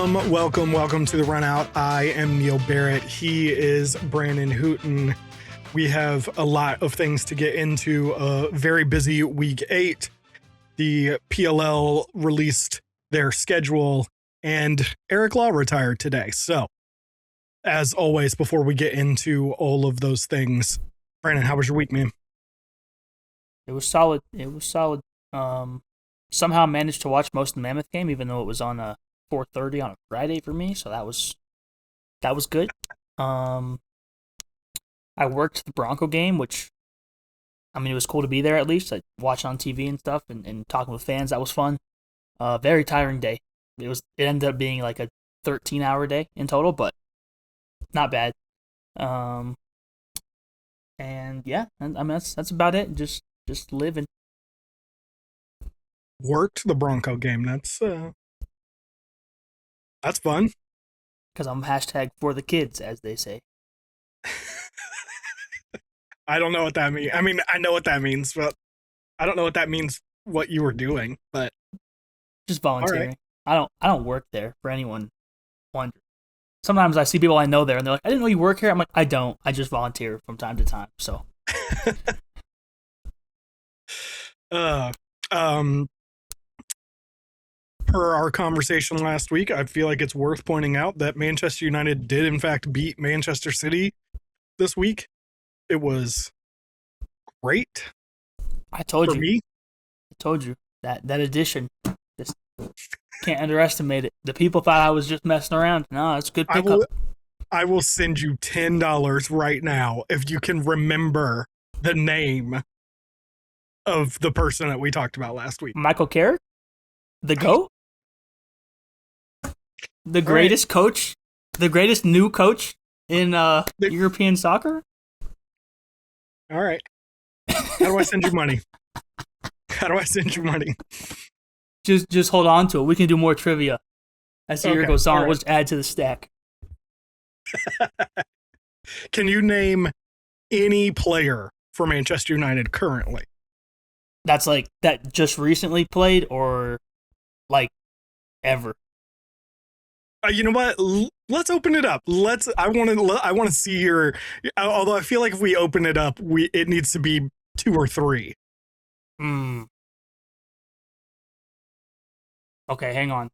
Welcome to the Run Out. I am Neil Barrett. He is Brandon Hooten. We have a lot of things to get into. A very busy week 8. The PLL released their schedule, and Eric Law retired today. So, as always, before we get into all of those things, Brandon, how was your week, man? It was solid. Somehow managed to watch most of the Mammoth game, even though it was on 4:30 on a Friday for me. So that was good. I worked the Bronco game, which, I mean, it was cool to be there at least. I watched on TV and stuff and talking with fans. That was fun. Very tiring day. It ended up being like a 13-hour day in total, but not bad. And yeah, I mean that's about it. Just living. Worked the Bronco game. That's fun. Because I'm hashtag for the kids, as they say. I don't know what that means. I mean, I know what that means, but I don't know what that means, what you were doing, but just volunteering. Right. I don't work there for anyone wondering. Sometimes I see people I know there and they're like, I didn't know you work here. I'm like, I don't. I just volunteer from time to time. So per our conversation last week, I feel like it's worth pointing out that Manchester United did in fact beat Manchester City this week. It was great. I told you. Me. I told you that addition. Just can't underestimate it. The people thought I was just messing around. No, it's a good pickup. I will send you $10 right now if you can remember the name of the person that we talked about last week. Michael Carrick? The GOAT? The greatest coach? The greatest new coach in European soccer? All right. How do I send you money? How do I send you money? Just hold on to it. We can do more trivia as the year goes on. Right. We'll just add to the stack. Can you name any player for Manchester United currently? That's like that just recently played or like ever? You know what? Let's open it up. I want to see your. Although I feel like if we open it up, it needs to be 2 or 3. Okay, hang on.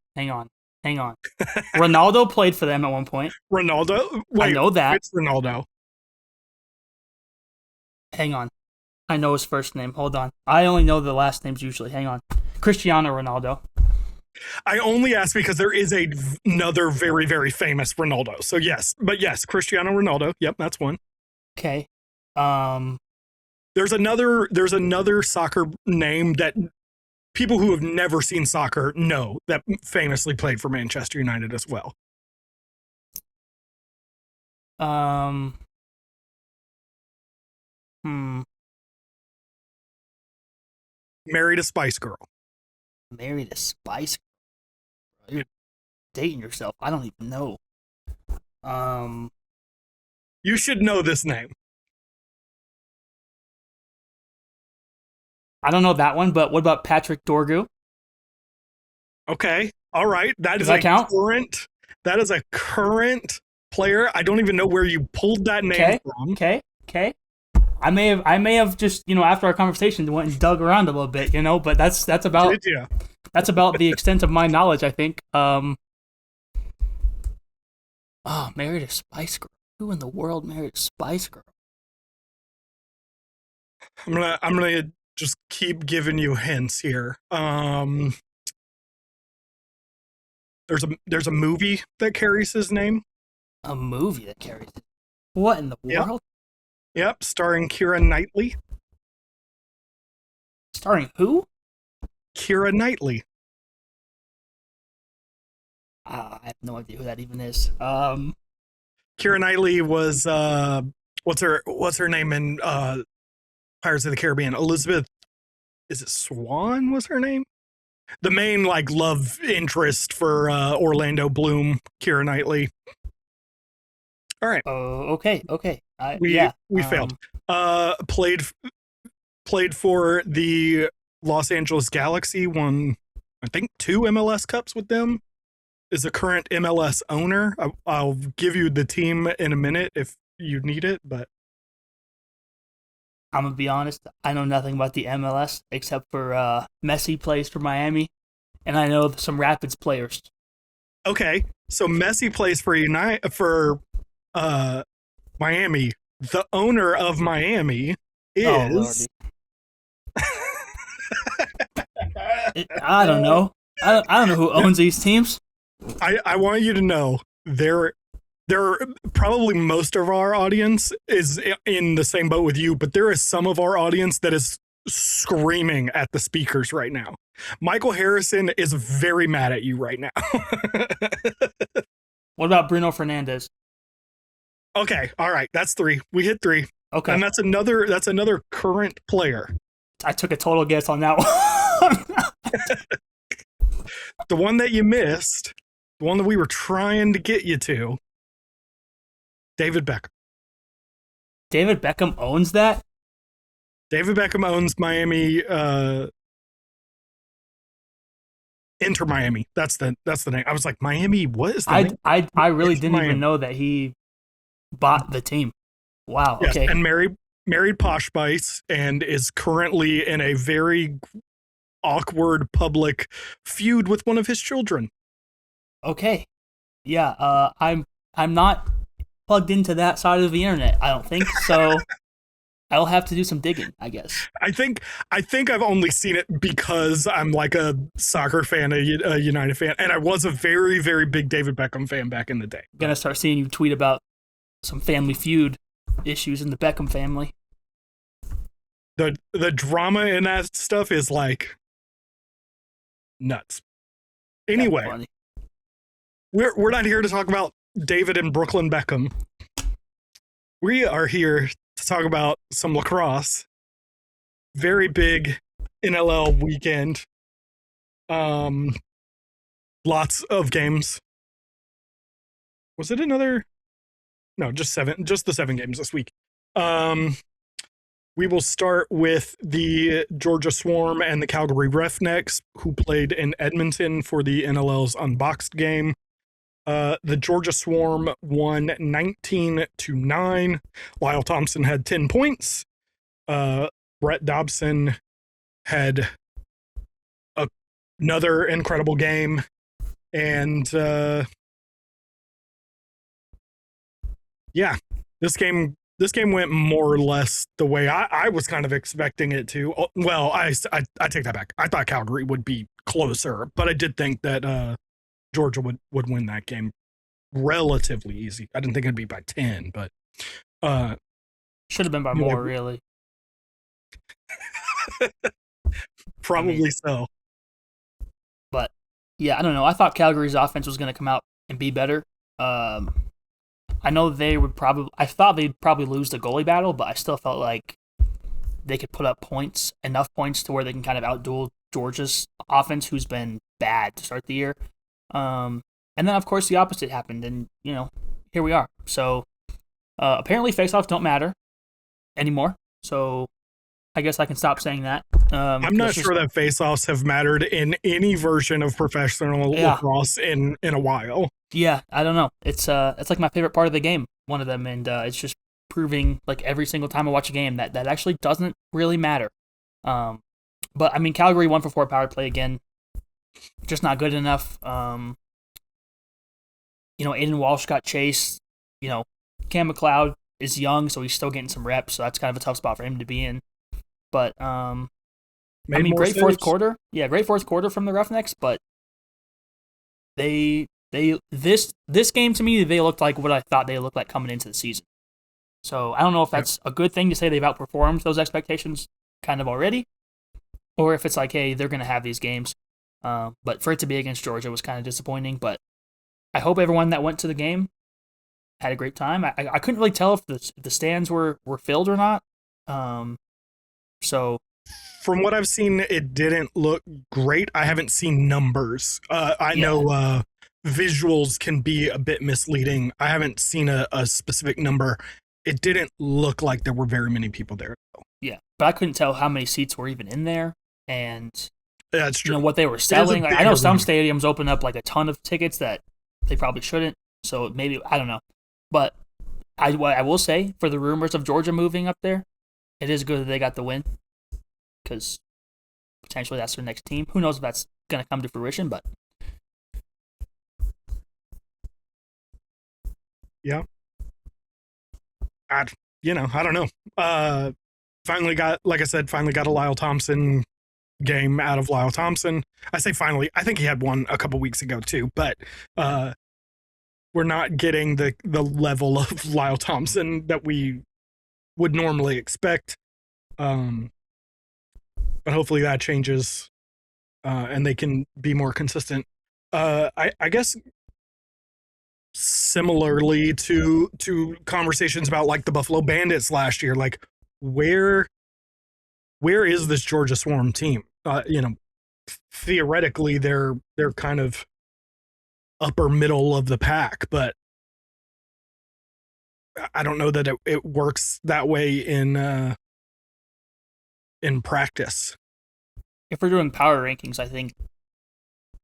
Ronaldo played for them at one point. Ronaldo? Wait, I know that. It's Ronaldo. Hang on. I know his first name. Hold on. I only know the last names usually. Hang on. Cristiano Ronaldo. I only ask because there is another very, very famous Ronaldo. So yes, Cristiano Ronaldo. Yep, that's one. Okay. There's another soccer name that people who have never seen soccer know that famously played for Manchester United as well. Married a Spice Girl. Married a Spice Girl? You're dating yourself. I don't even know. You should know this name. I don't know that one, but what about Patrick Dorgu? Okay. All right. Does that count? That is a current player. I don't even know where you pulled that name from. Okay. I may have just, after our conversation went and dug around a little bit, but that's about Did you? That's about the extent of my knowledge, I think. Married a Spice Girl. Who in the world married a Spice Girl? I'm gonna just keep giving you hints here. There's a movie that carries his name. A movie that carries it? What in the world? Yep, starring Keira Knightley. Starring who? Keira Knightley. I have no idea who that even is. Keira Knightley was what's her name in Pirates of the Caribbean? Elizabeth, is it Swan was her name? The main love interest for Orlando Bloom, Keira Knightley. All right. Okay. We failed. Played for the Los Angeles Galaxy, won I think 2 MLS Cups with them. is a current MLS owner. I'll give you the team in a minute if you need it, but I'm gonna be honest. I know nothing about the MLS except for Messi plays for Miami, and I know some Rapids players. okay. So Messi plays for Miami. The owner of Miami is. I don't know. I don't know who owns these teams. I want you to know they're probably most of our audience is in the same boat with you, but there is some of our audience that is screaming at the speakers right now. Michael Harrison is very mad at you right now. What about Bruno Fernandes? Okay, all right, that's 3. We hit 3. Okay, and that's another current player. I took a total guess on that one. The one that you missed, the one that we were trying to get you to, David Beckham. David Beckham owns that? David Beckham owns Miami, Inter Miami. That's the name. I was like, Miami, what is the name? I really Inter didn't Miami. even know that he bought the team. Wow, Yes, okay. and married Posh Spice and is currently in a very awkward public feud with one of his children. Okay. Yeah, I'm not plugged into that side of the internet, I don't think, so I'll have to do some digging, I guess. I think I've only seen it because I'm like a soccer fan, a United fan, and I was a very, very big David Beckham fan back in the day. I'm gonna start seeing you tweet about some Family Feud issues in the Beckham family. The drama in that stuff is like nuts. Anyway, we're not here to talk about David and Brooklyn Beckham. We are here to talk about some lacrosse. Very big NLL weekend. Lots of games. Was it another? No, just 7. Just the 7 games this week. We will start with the Georgia Swarm and the Calgary Roughnecks, who played in Edmonton for the NLL's Unboxed game. The Georgia Swarm won 19-9. Lyle Thompson had 10 points. Brett Dobson had another incredible game. And yeah, this game went more or less the way I was kind of expecting it to. Well, I take that back. I thought Calgary would be closer, but I did think that Georgia would win that game relatively easy. I didn't think it'd be by 10, but should have been by more, really. Probably so. But yeah, I don't know. I thought Calgary's offense was going to come out and be better. I know I thought they'd probably lose the goalie battle, but I still felt like they could put up enough points to where they can kind of outduel Georgia's offense, who's been bad to start the year. And then, of course, the opposite happened, and, here we are. So, apparently faceoffs don't matter anymore, so I guess I can stop saying that. I'm not sure that faceoffs have mattered in any version of professional lacrosse in a while. Yeah, I don't know. It's like my favorite part of the game, one of them, and it's just proving, like, every single time I watch a game that actually doesn't really matter. But, I mean, Calgary 1 for 4 power play again. Just not good enough. Aiden Walsh got chased. Cam McLeod is young, so he's still getting some reps, so that's kind of a tough spot for him to be in. But, great saves. Fourth quarter. Yeah, great fourth quarter from the Roughnecks, but this game to me, they looked like what I thought they looked like coming into the season. So I don't know if that's a good thing to say they've outperformed those expectations kind of already, or if it's like, hey, they're going to have these games. But for it to be against Georgia was kind of disappointing, but I hope everyone that went to the game had a great time. I couldn't really tell if the stands were filled or not. So from what I've seen, it didn't look great. I haven't seen numbers. I know visuals can be a bit misleading. I haven't seen a specific number. It didn't look like there were very many people there, though. Yeah, but I couldn't tell how many seats were even in there. And That's true. What they were selling. Like, I know some stadiums open up like a ton of tickets that they probably shouldn't. So maybe, I don't know. But I will say, for the rumors of Georgia moving up there, it is good that they got the win, because potentially that's their next team. Who knows if that's going to come to fruition, but. Yeah. I don't know. Finally got a Lyle Thompson game out of Lyle Thompson. I say finally. I think he had one a couple weeks ago too, but we're not getting the level of Lyle Thompson that we would normally expect. But hopefully that changes, and they can be more consistent. I guess similarly to conversations about like the Buffalo Bandits last year, like where is this Georgia Swarm team? Theoretically they're kind of upper middle of the pack, but I don't know that it works that way in practice. If we're doing power rankings, I think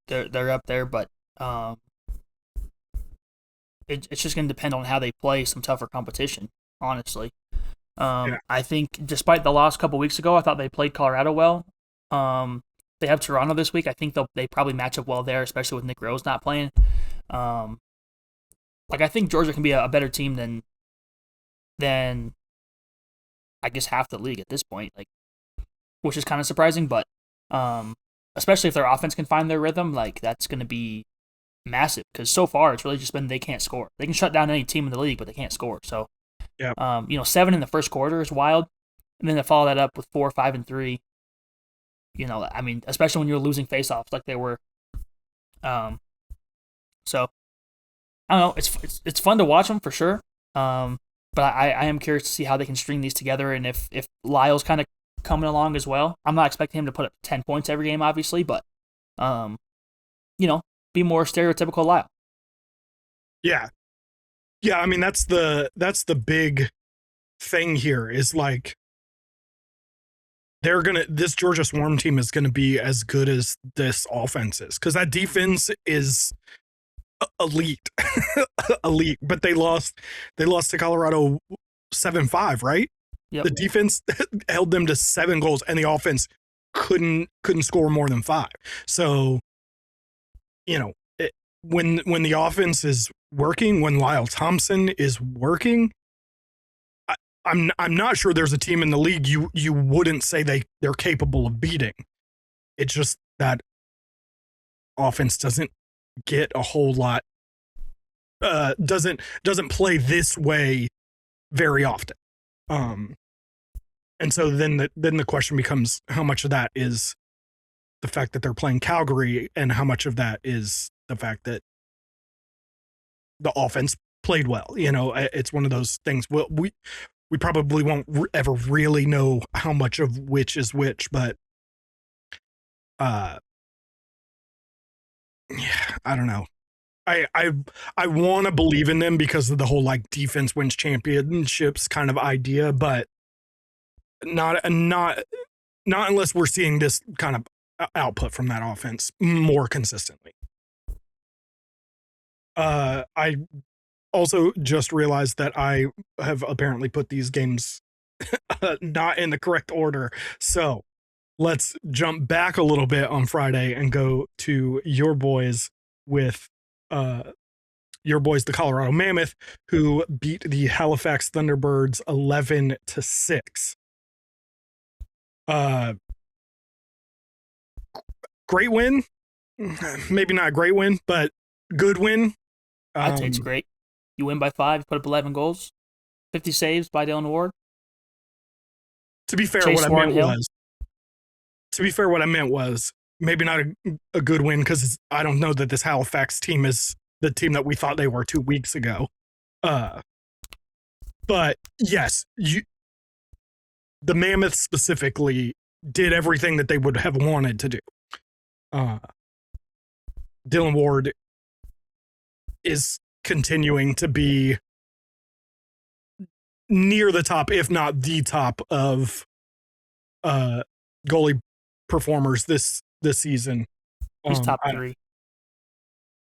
they're up there, but it's just going to depend on how they play some tougher competition, honestly. I think despite the loss a couple weeks ago, I thought they played Colorado well. They have Toronto this week. I think they probably match up well there, especially with Nick Rose not playing. I think Georgia can be a better team than I guess half the league at this point, which is kind of surprising, but especially if their offense can find their rhythm, that's going to be massive, because so far it's really just been they can't score. They can shut down any team in the league, but they can't score. So, yeah, 7 in the first quarter is wild, and then to follow that up with 4, 5, and 3. Especially when you're losing faceoffs like they were. So I don't know. It's fun to watch them for sure. But I am curious to see how they can string these together, and if Lyle's kind of coming along as well. I'm not expecting him to put up 10 points every game, obviously, but be more stereotypical Lyle. Yeah. Yeah, I mean that's the big thing here is this Georgia Swarm team is gonna be as good as this offense is, because that defense is elite. Elite. But they lost to Colorado 7-5, right? Yep. The defense held them to 7 goals, and the offense couldn't score more than 5. So, when the offense is working, when Lyle Thompson is working, I'm not sure there's a team in the league you wouldn't say they're capable of beating. It's just that offense doesn't get a whole lot. Doesn't play this way very often. And so then the question becomes, how much of that is the fact that they're playing Calgary, and how much of that is the fact that the offense played well? It's one of those things. We probably won't ever really know how much of which is which, but yeah, I don't know. I want to believe in them because of the whole defense wins championships kind of idea, but not unless we're seeing this kind of output from that offense more consistently. I also just realized that I have apparently put these games not in the correct order. So let's jump back a little bit on Friday and go to your boys with the Colorado Mammoth, who beat the Halifax Thunderbirds 11-6. Great win. Maybe not a great win, but good win. I'd say it's great. You win by 5, you put up 11 goals, 50 saves by Dylan Ward. To be fair, what I meant was maybe not a good win, because I don't know that this Halifax team is the team that we thought they were 2 weeks ago. But yes, the Mammoth specifically did everything that they would have wanted to do. Dylan Ward is continuing to be near the top, if not the top, of goalie performers this this season. He's top 3.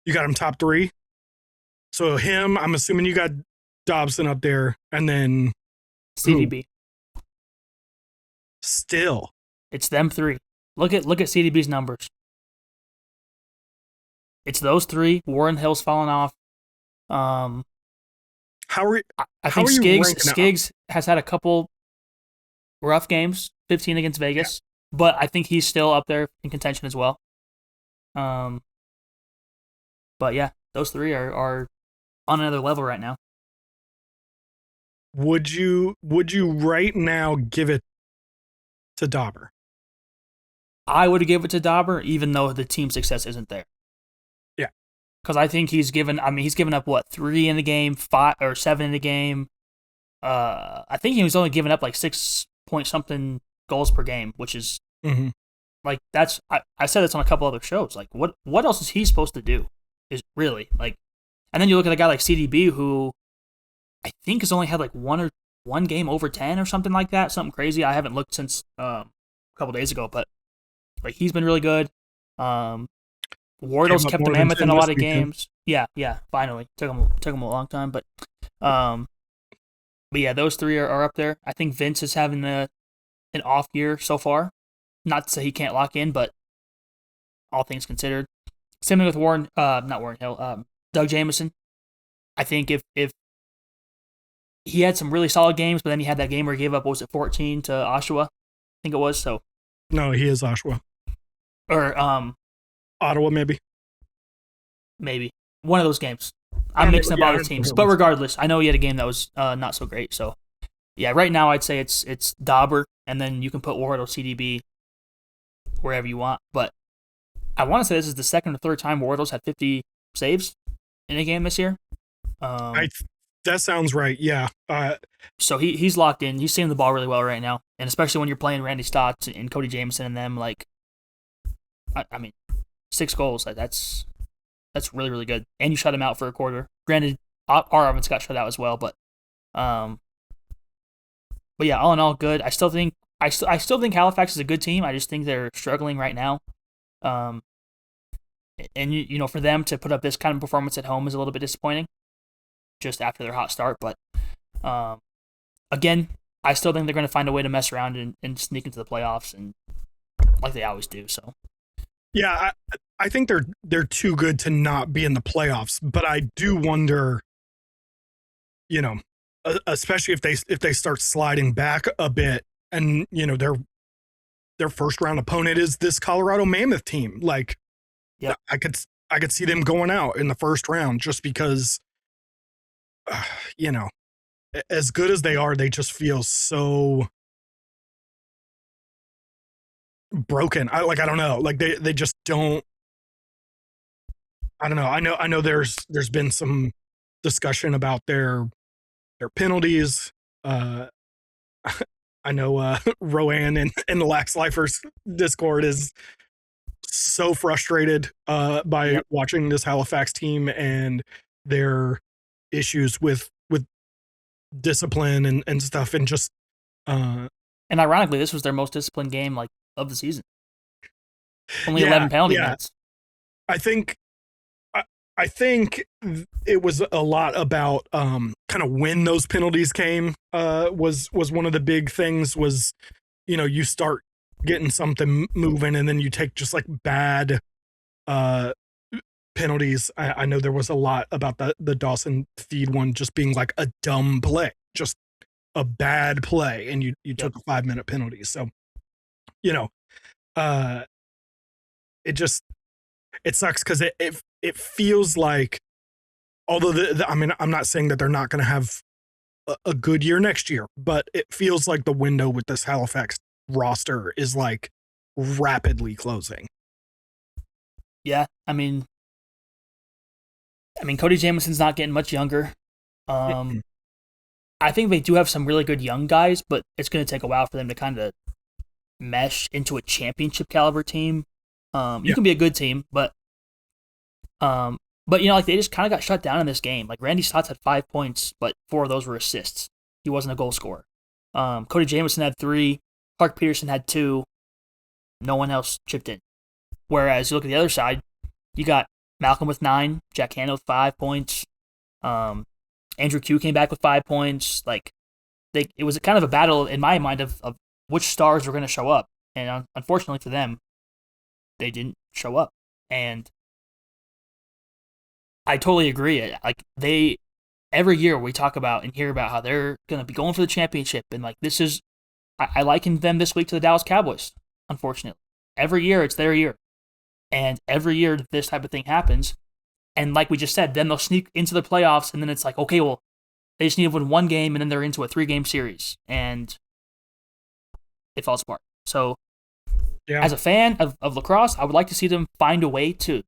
You got him top 3? So him, I'm assuming you got Dobson up there, and then CDB. Who? Still. It's them 3. Look at CDB's numbers. It's those 3. Warren Hill's fallen off. I think Skiggs has had a couple rough games, 15 against Vegas, but I think he's still up there in contention as well. But yeah, those 3 are on another level right now. Would you right now give it to Dauber? I would give it to Dauber, even though the team success isn't there. Yeah, because I think he's given up 3 in the game, 5 or 7 in the game. I think he was only giving up like 6 point something goals per game, which is like that's I said this on a couple other shows. Like what else is he supposed to do? Is really like, and then you look at a guy like CDB who I think has only had like one game over 10 or something like that, something crazy. I haven't looked since a couple days ago, but like he's been really good. Wardle's kept the Mammoth in a lot of games. Yeah, finally took him a long time, but yeah, those 3 are up there. I think Vince is having an off year so far. Not to say he can't lock in, but all things considered, same thing with not Warren Hill, Doug Jamieson. I think if he had some really solid games, but then he had that game where he gave up, what was it, 14 to Oshawa? I think it was. So no, he is Oshawa. Or Ottawa, maybe one of those games. I'm mixing up all the teams, but regardless, I know he had a game that was not so great. So yeah, right now I'd say it's Dauber, and then you can put Ward or CDB wherever you want. But I want to say this is the second or third time Wardle's had 50 saves in a game this year. That sounds right. Yeah. So he's locked in. He's seeing the ball really well right now, and especially when you're playing Randy Stotts and Cody Jamieson and them. Like, I mean, 6 goals. That's really, really good. And you shut him out for a quarter. Granted, our offense got shut out as well, but yeah, all in all, good. I still think Halifax is a good team. I just think they're struggling right now. And you know, for them to put up this kind of performance at home is a little bit disappointing, just after their hot start. But again, I still think they're going to find a way to mess around and sneak into the playoffs, and like they always do. So yeah, I think they're too good to not be in the playoffs. But I do wonder, you know, especially if they start sliding back a bit, and you know their first round opponent is this Colorado Mammoth team. Like, yeah, I could see them going out in the first round just because, you know, as good as they are, they just feel so broken. I don't know. Like they just don't. I don't know. I know there's been some discussion about their penalties. I know Rowan and the Lax Lifers Discord is so frustrated by watching this Halifax team and their issues with discipline and stuff, and just and ironically, this was their most disciplined game like of the season. Only 11 penalty minutes. I think it was a lot about kind of when those penalties came was one of the big things. Was, you know, you start getting something moving and then you take just like bad penalties. I know there was a lot about the Dawson feed one just being like a dumb play, just a bad play, and you took a 5-minute penalty. So, you know, it sucks because it feels like, although I mean, I'm not saying that they're not going to have a good year next year, but it feels like the window with this Halifax roster is like rapidly closing. Yeah, I mean, Cody Jamieson's not getting much younger. I think they do have some really good young guys, but it's going to take a while for them to kind of mesh into a championship caliber team. You can be a good team, but you know, like they just kind of got shut down in this game. Like Randy Stotts had 5 points, but 4 of those were assists. He wasn't a goal scorer. Cody Jamieson had 3. Clark Peterson had 2. No one else chipped in. Whereas you look at the other side, you got Malcolm with 9, Jack Hanna with 5 points. Andrew Q came back with 5 points. Like, it was kind of a battle in my mind of which stars were going to show up. And unfortunately for them, they didn't show up. And I totally agree. Like, every year we talk about and hear about how they're going to be going for the championship. And, like, I likened them this week to the Dallas Cowboys, unfortunately. Every year it's their year. And every year this type of thing happens. And like we just said, then they'll sneak into the playoffs, and then it's like, okay, well, they just need to win one game, and then they're into a 3-game series. And it falls apart. So, as a fan of lacrosse, I would like to see them find a way to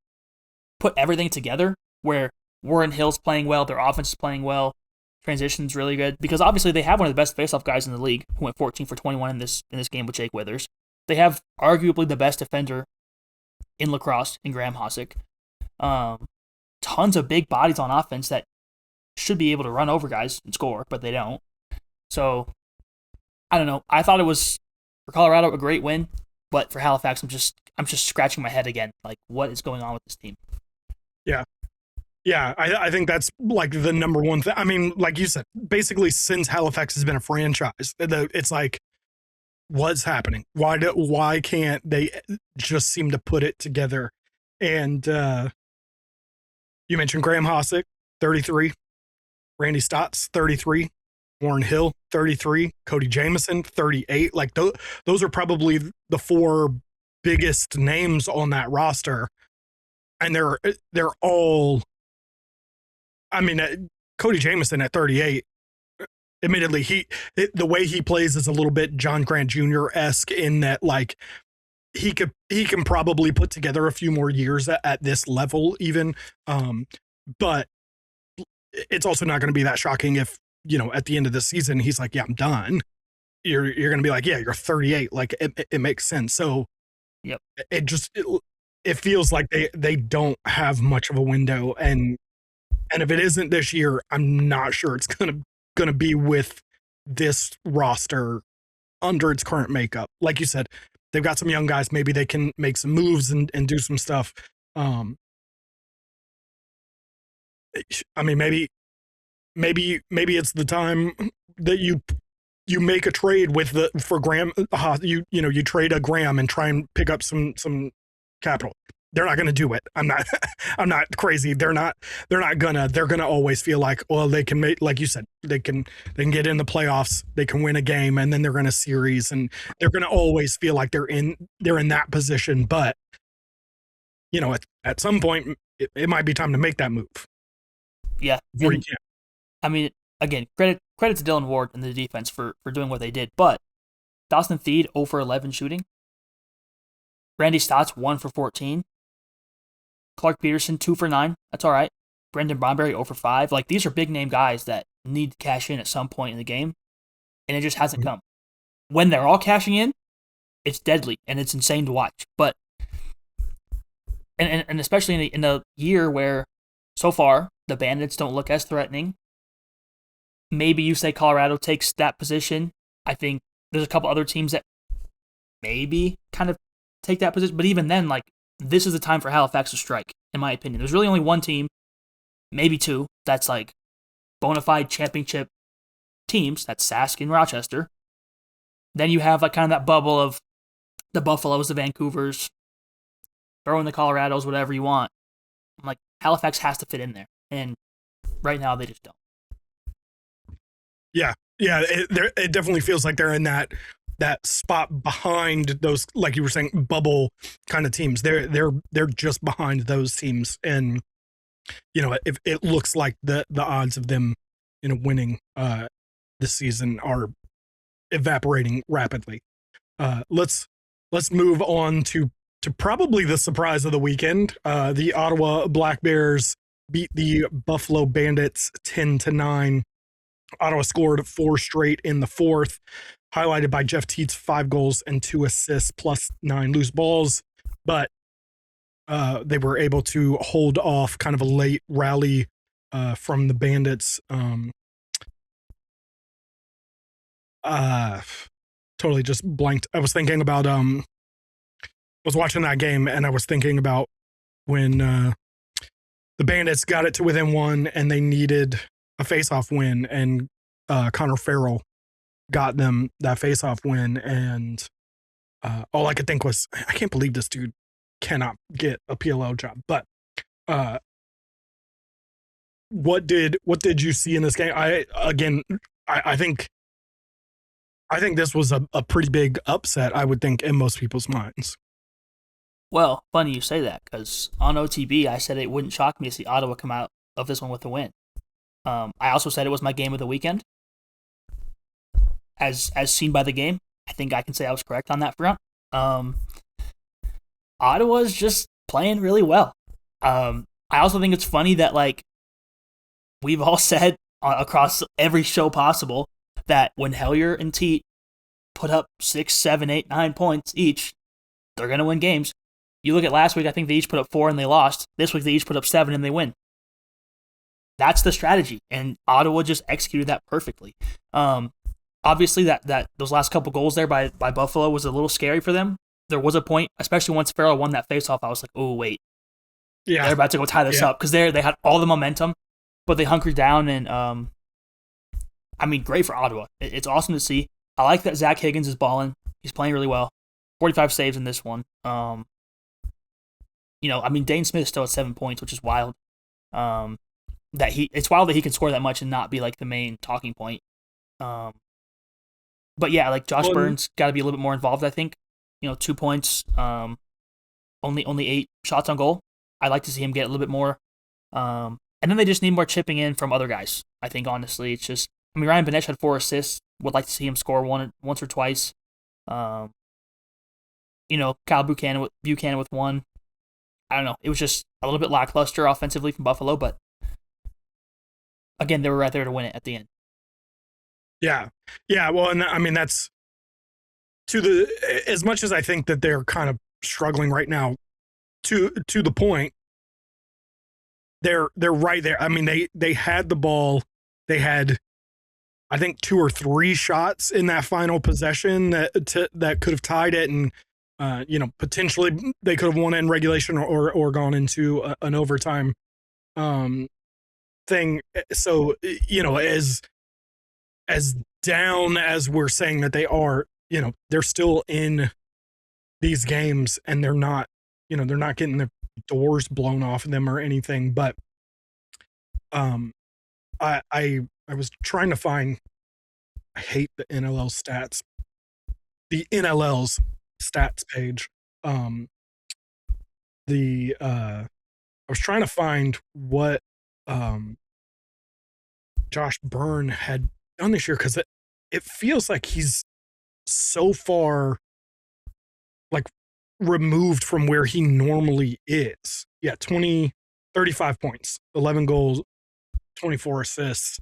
put everything together where Warren Hill's playing well, their offense is playing well, transition's really good. Because obviously they have one of the best faceoff guys in the league who went 14 for 21 in this game with Jake Withers. They have arguably the best defender in lacrosse in Graham Hossack. Tons of big bodies on offense that should be able to run over guys and score, but they don't. So, I don't know. I thought it was, for Colorado, a great win, but for Halifax, I'm just scratching my head again. Like, what is going on with this team? Yeah, I think that's like the number one thing. I mean, like you said, basically since Halifax has been a franchise, it's like, what's happening? Why can't they just seem to put it together? And you mentioned Graham Hossack, 33, Randy Stotts, 33, Warren Hill, 33, Cody Jamieson, 38. Like those are probably the 4 biggest names on that roster, and they're all. I mean, Cody Jamieson at 38. Admittedly, the way he plays is a little bit John Grant Jr.-esque in that, like, he can probably put together a few more years at this level even, but it's also not going to be that shocking if, you know, at the end of the season he's like, yeah, I'm done. You're going to be like, yeah, you're 38. Like, it makes sense. So yep, it feels like they don't have much of a window, and if it isn't this year, I'm not sure it's gonna be with this roster under its current makeup. Like you said, they've got some young guys. Maybe they can make some moves and do some stuff. I mean, maybe it's the time that you make a trade for Graham. You trade a Graham and try and pick up some capital. They're not going to do it. I'm not crazy. They're gonna always feel like, well, they can make, like you said, they can get in the playoffs, they can win a game, and then they're going to series, and they're going to always feel like they're in that position. But, you know, at some point, it might be time to make that move. Yeah. Or you can't. I mean, again, credit to Dylan Ward and the defense for doing what they did. But Dawson Feed 0 for 11 shooting. Randy Stotts 1 for 14. Clark Peterson 2 for 9. That's all right. Brendan Bromberry 0 for 5. Like, these are big name guys that need to cash in at some point in the game, and it just hasn't come. When they're all cashing in, it's deadly and it's insane to watch. But and especially in a year where so far the Bandits don't look as threatening. Maybe you say Colorado takes that position. I think there's a couple other teams that maybe kind of take that position, but even then, like, this is the time for Halifax to strike, in my opinion. There's really only one team, maybe 2, that's like bona fide championship teams. That's Sask and Rochester. Then you have like kind of that bubble of the Buffaloes, the Vancouvers, throw in the Colorados, whatever you want. I'm like, Halifax has to fit in there, and right now they just don't. Yeah, it definitely feels like they're in that spot behind those, like you were saying, bubble kind of teams. They're just behind those teams, and you know, if it looks like the odds of them, you know, winning this season are evaporating rapidly. Let's move on to probably the surprise of the weekend. The Ottawa Black Bears beat the Buffalo Bandits 10-9. Ottawa scored 4 straight in the 4th, highlighted by Jeff Teets' 5 goals and 2 assists plus 9 loose balls. But they were able to hold off kind of a late rally from the Bandits. Totally just blanked. I was thinking about was watching that game and I was thinking about when the Bandits got it to within one and they needed a face-off win, and Connor Farrell got them that face-off win, and all I could think was, I can't believe this dude cannot get a PLL job. But what did you see in this game? I think this was a pretty big upset, I would think, in most people's minds. Well, funny you say that, because on OTB I said it wouldn't shock me to see Ottawa come out of this one with a win. I also said it was my game of the weekend. As seen by the game, I think I can say I was correct on that front. Ottawa's just playing really well. I also think it's funny that, like, we've all said across every show possible that when Hellier and Teat put up 6, 7, 8, 9 points each, they're going to win games. You look at last week, I think they each put up 4 and they lost. This week they each put up 7 and they win. That's the strategy, and Ottawa just executed that perfectly. Obviously, that those last couple goals there by Buffalo was a little scary for them. There was a point, especially once Farrell won that faceoff, I was like, oh, wait. Yeah. They're about to go tie this up, because they had all the momentum, but they hunkered down, and great for Ottawa. It's awesome to see. I like that Zach Higgins is balling. He's playing really well. 45 saves in this one. Dane Smith is still at 7 points, which is wild. It's wild that he can score that much and not be like the main talking point. But yeah, like Josh Burns got to be a little bit more involved, I think. 2 points, only 8 shots on goal. I'd like to see him get a little bit more. And then they just need more chipping in from other guys. I think, honestly, it's just, Ryan Benesh had 4 assists. Would like to see him score once or twice. Kyle Buchanan with 1. I don't know. It was just a little bit lackluster offensively from Buffalo, but again, they were right there to win it at the end. Yeah. Well, and that's as much as I think that they're kind of struggling right now, to the point, they're right there. They had the ball. They had, I think, 2 or 3 shots in that final possession that could have tied it, and potentially they could have won it in regulation or gone into an overtime thing. So, as down as we're saying that they are, they're still in these games, and they're not getting the doors blown off of them or anything. But I was trying to find, I hate the NLL stats. The NLL's stats page. I was trying to find what Josh Byrne had done this year, because it feels like he's so far, like, removed from where he normally is. Yeah, 35 points, 11 goals, 24 assists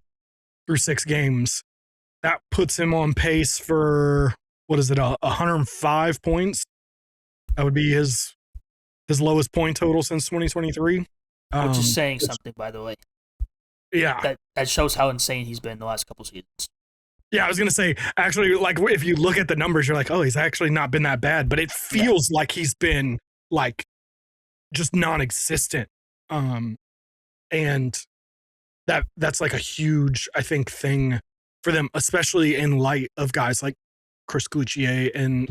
through 6 games. That puts him on pace for, 105 points. That would be his lowest point total since 2023. Which is saying something, by the way. Yeah. That shows how insane he's been the last couple seasons. Yeah, I was going to say, actually, like, if you look at the numbers, you're like, oh, he's actually not been that bad. But it feels like he's been, like, just non-existent. And that's like a huge, I think, thing for them, especially in light of guys like Chris Cloutier and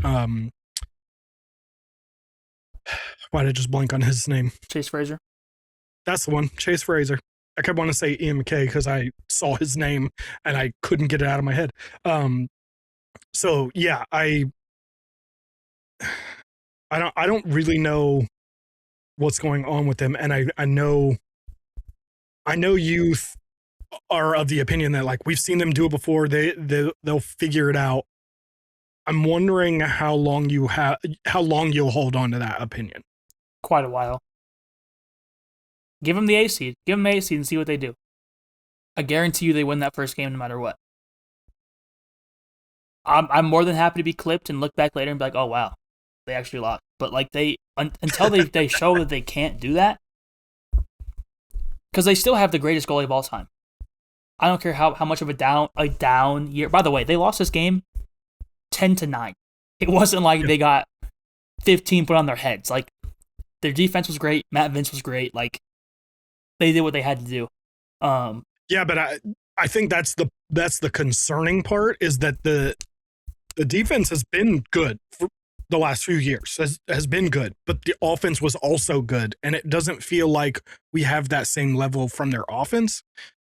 why did I just blank on his name? Chase Fraser. That's the one, Chase Fraser. I kept wanting to say Ian McKay because I saw his name and I couldn't get it out of my head. So yeah, I don't really know what's going on with them, and I know youth are of the opinion that, like, we've seen them do it before. They'll figure it out. I'm wondering how long you'll hold on to that opinion. Quite a while. Give them the A seed. Give them the A seed and see what they do. I guarantee you they win that first game no matter what. I'm more than happy to be clipped and look back later and be like, oh wow, they actually lost. But like until they show that they can't do that, because they still have the greatest goalie of all time. I don't care how much of a down year. By the way, they lost this game 10-9. It wasn't like they got 15 put on their heads. Like, their defense was great. Matt Vince was great. Like, they did what they had to do. Yeah, but I think that's the concerning part, is that the defense has been good for the last few years, has been good, but the offense was also good, and it doesn't feel like we have that same level from their offense.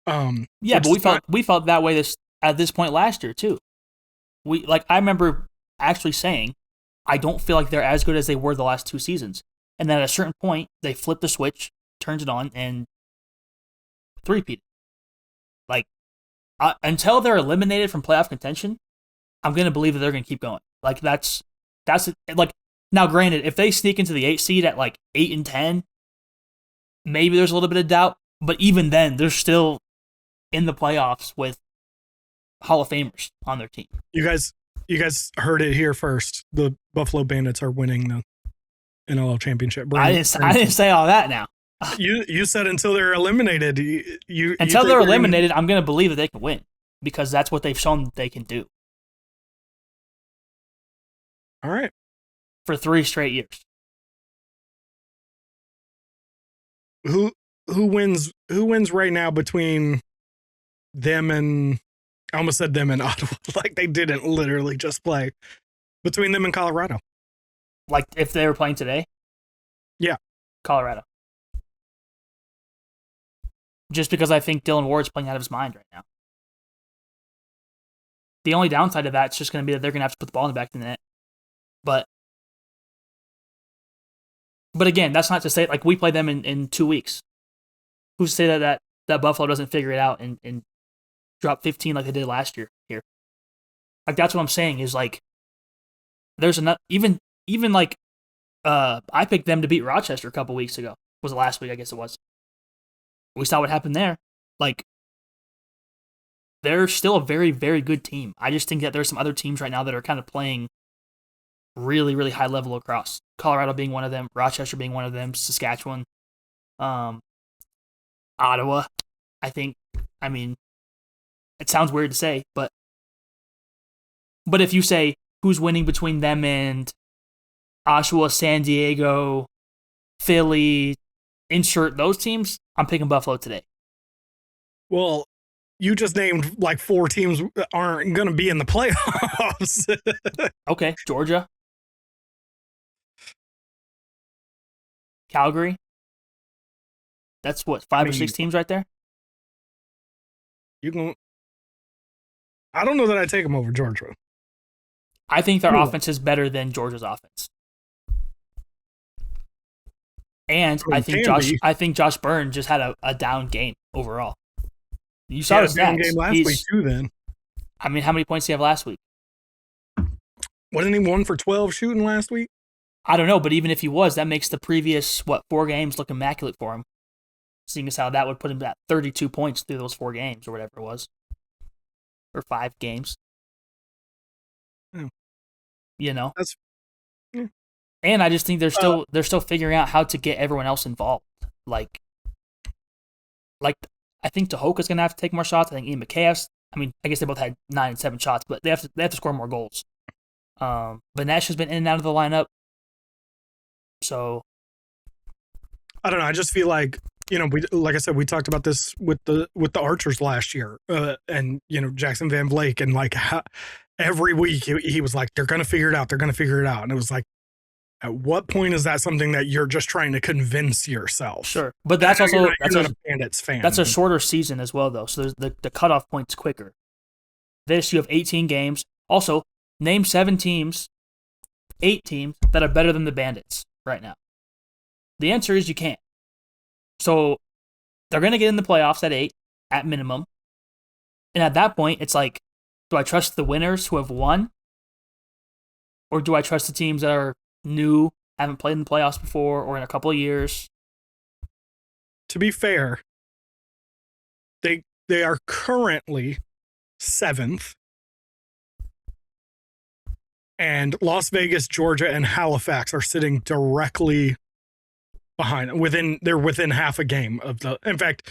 Yeah, but we felt that way at this point last year too. I remember actually saying, I don't feel like they're as good as they were the last 2 seasons. And then at a certain point, they flipped the switch, turned it on, and three-peated. Like, until they're eliminated from playoff contention, I'm going to believe that they're going to keep going. Like, that's like, now granted, if they sneak into the 8 seed at like 8 and 10, maybe there's a little bit of doubt, but even then, they're still in the playoffs with Hall of Famers on their team. You guys heard it here first. The Buffalo Bandits are winning the NLL championship. I didn't say all that now. You said until they're eliminated. Until they're eliminated, I'm going to believe that they can win, because that's what they've shown that they can do. All right. For 3 straight years. Who wins right now between them and, I almost said them and Ottawa, like they didn't literally just play, between them and Colorado? Like, if they were playing today? Yeah. Colorado. Just because I think Dylan Ward's playing out of his mind right now. The only downside of that is just going to be that they're going to have to put the ball in the back of the net. But again, that's not to say, like, we play them in 2 weeks. Who's to say that Buffalo doesn't figure it out and drop 15 like they did last year here? Like, that's what I'm saying is, like, there's enough, even like, I picked them to beat Rochester a couple weeks ago. Was it last week? I guess it was. We saw what happened there. Like, they're still a very, very good team. I just think that there's some other teams right now that are kind of playing really, really high level lacrosse. Colorado being one of them, Rochester being one of them, Saskatchewan, Ottawa, I think. I mean, it sounds weird to say, but if you say who's winning between them and Oshawa, San Diego, Philly, insert those teams, I'm picking Buffalo today. Well, you just named like 4 teams that aren't going to be in the playoffs. Okay, Georgia, Calgary. That's what, 5 or 6 teams right there? I don't know that I take them over Georgia. I think their offense is better than Georgia's offense. And I think Josh Byrne just had a down game overall. You saw his down game last week too. Then, I mean, how many points did he have last week? Wasn't he 1 for 12 shooting last week? I don't know, but even if he was, that makes the previous 4 games look immaculate for him. Seeing as how that would put him at 32 points through those 4 games or whatever it was, or 5 games. Oh. You know, that's. Yeah. And I just think they're still figuring out how to get everyone else involved. Like I think Tahoka's gonna have to take more shots. I think Ian McKay has. I mean, I guess they both had 9 and 7 shots, but they have to score more goals. Banesh has been in and out of the lineup, so I don't know. I just feel like, you know, like I said, we talked about this with the Archers last year, and you know, Jackson Van Vleck, and like every week he was like, they're gonna figure it out, and it was like, at what point is that something that you're just trying to convince yourself? Sure, but that's also you're not a Bandits fan. That's a shorter season as well, though. So there's the cutoff point's quicker. This, you have 18 games. Also, name 8 teams that are better than the Bandits right now. The answer is you can't. So they're going to get in the playoffs at 8 at minimum, and at that point, it's like, do I trust the winners who have won, or do I trust the teams that are new, haven't played in the playoffs before, or in a couple of years? To be fair, they are currently 7th, and Las Vegas, Georgia, and Halifax are sitting directly behind. They're within half a game of the. In fact,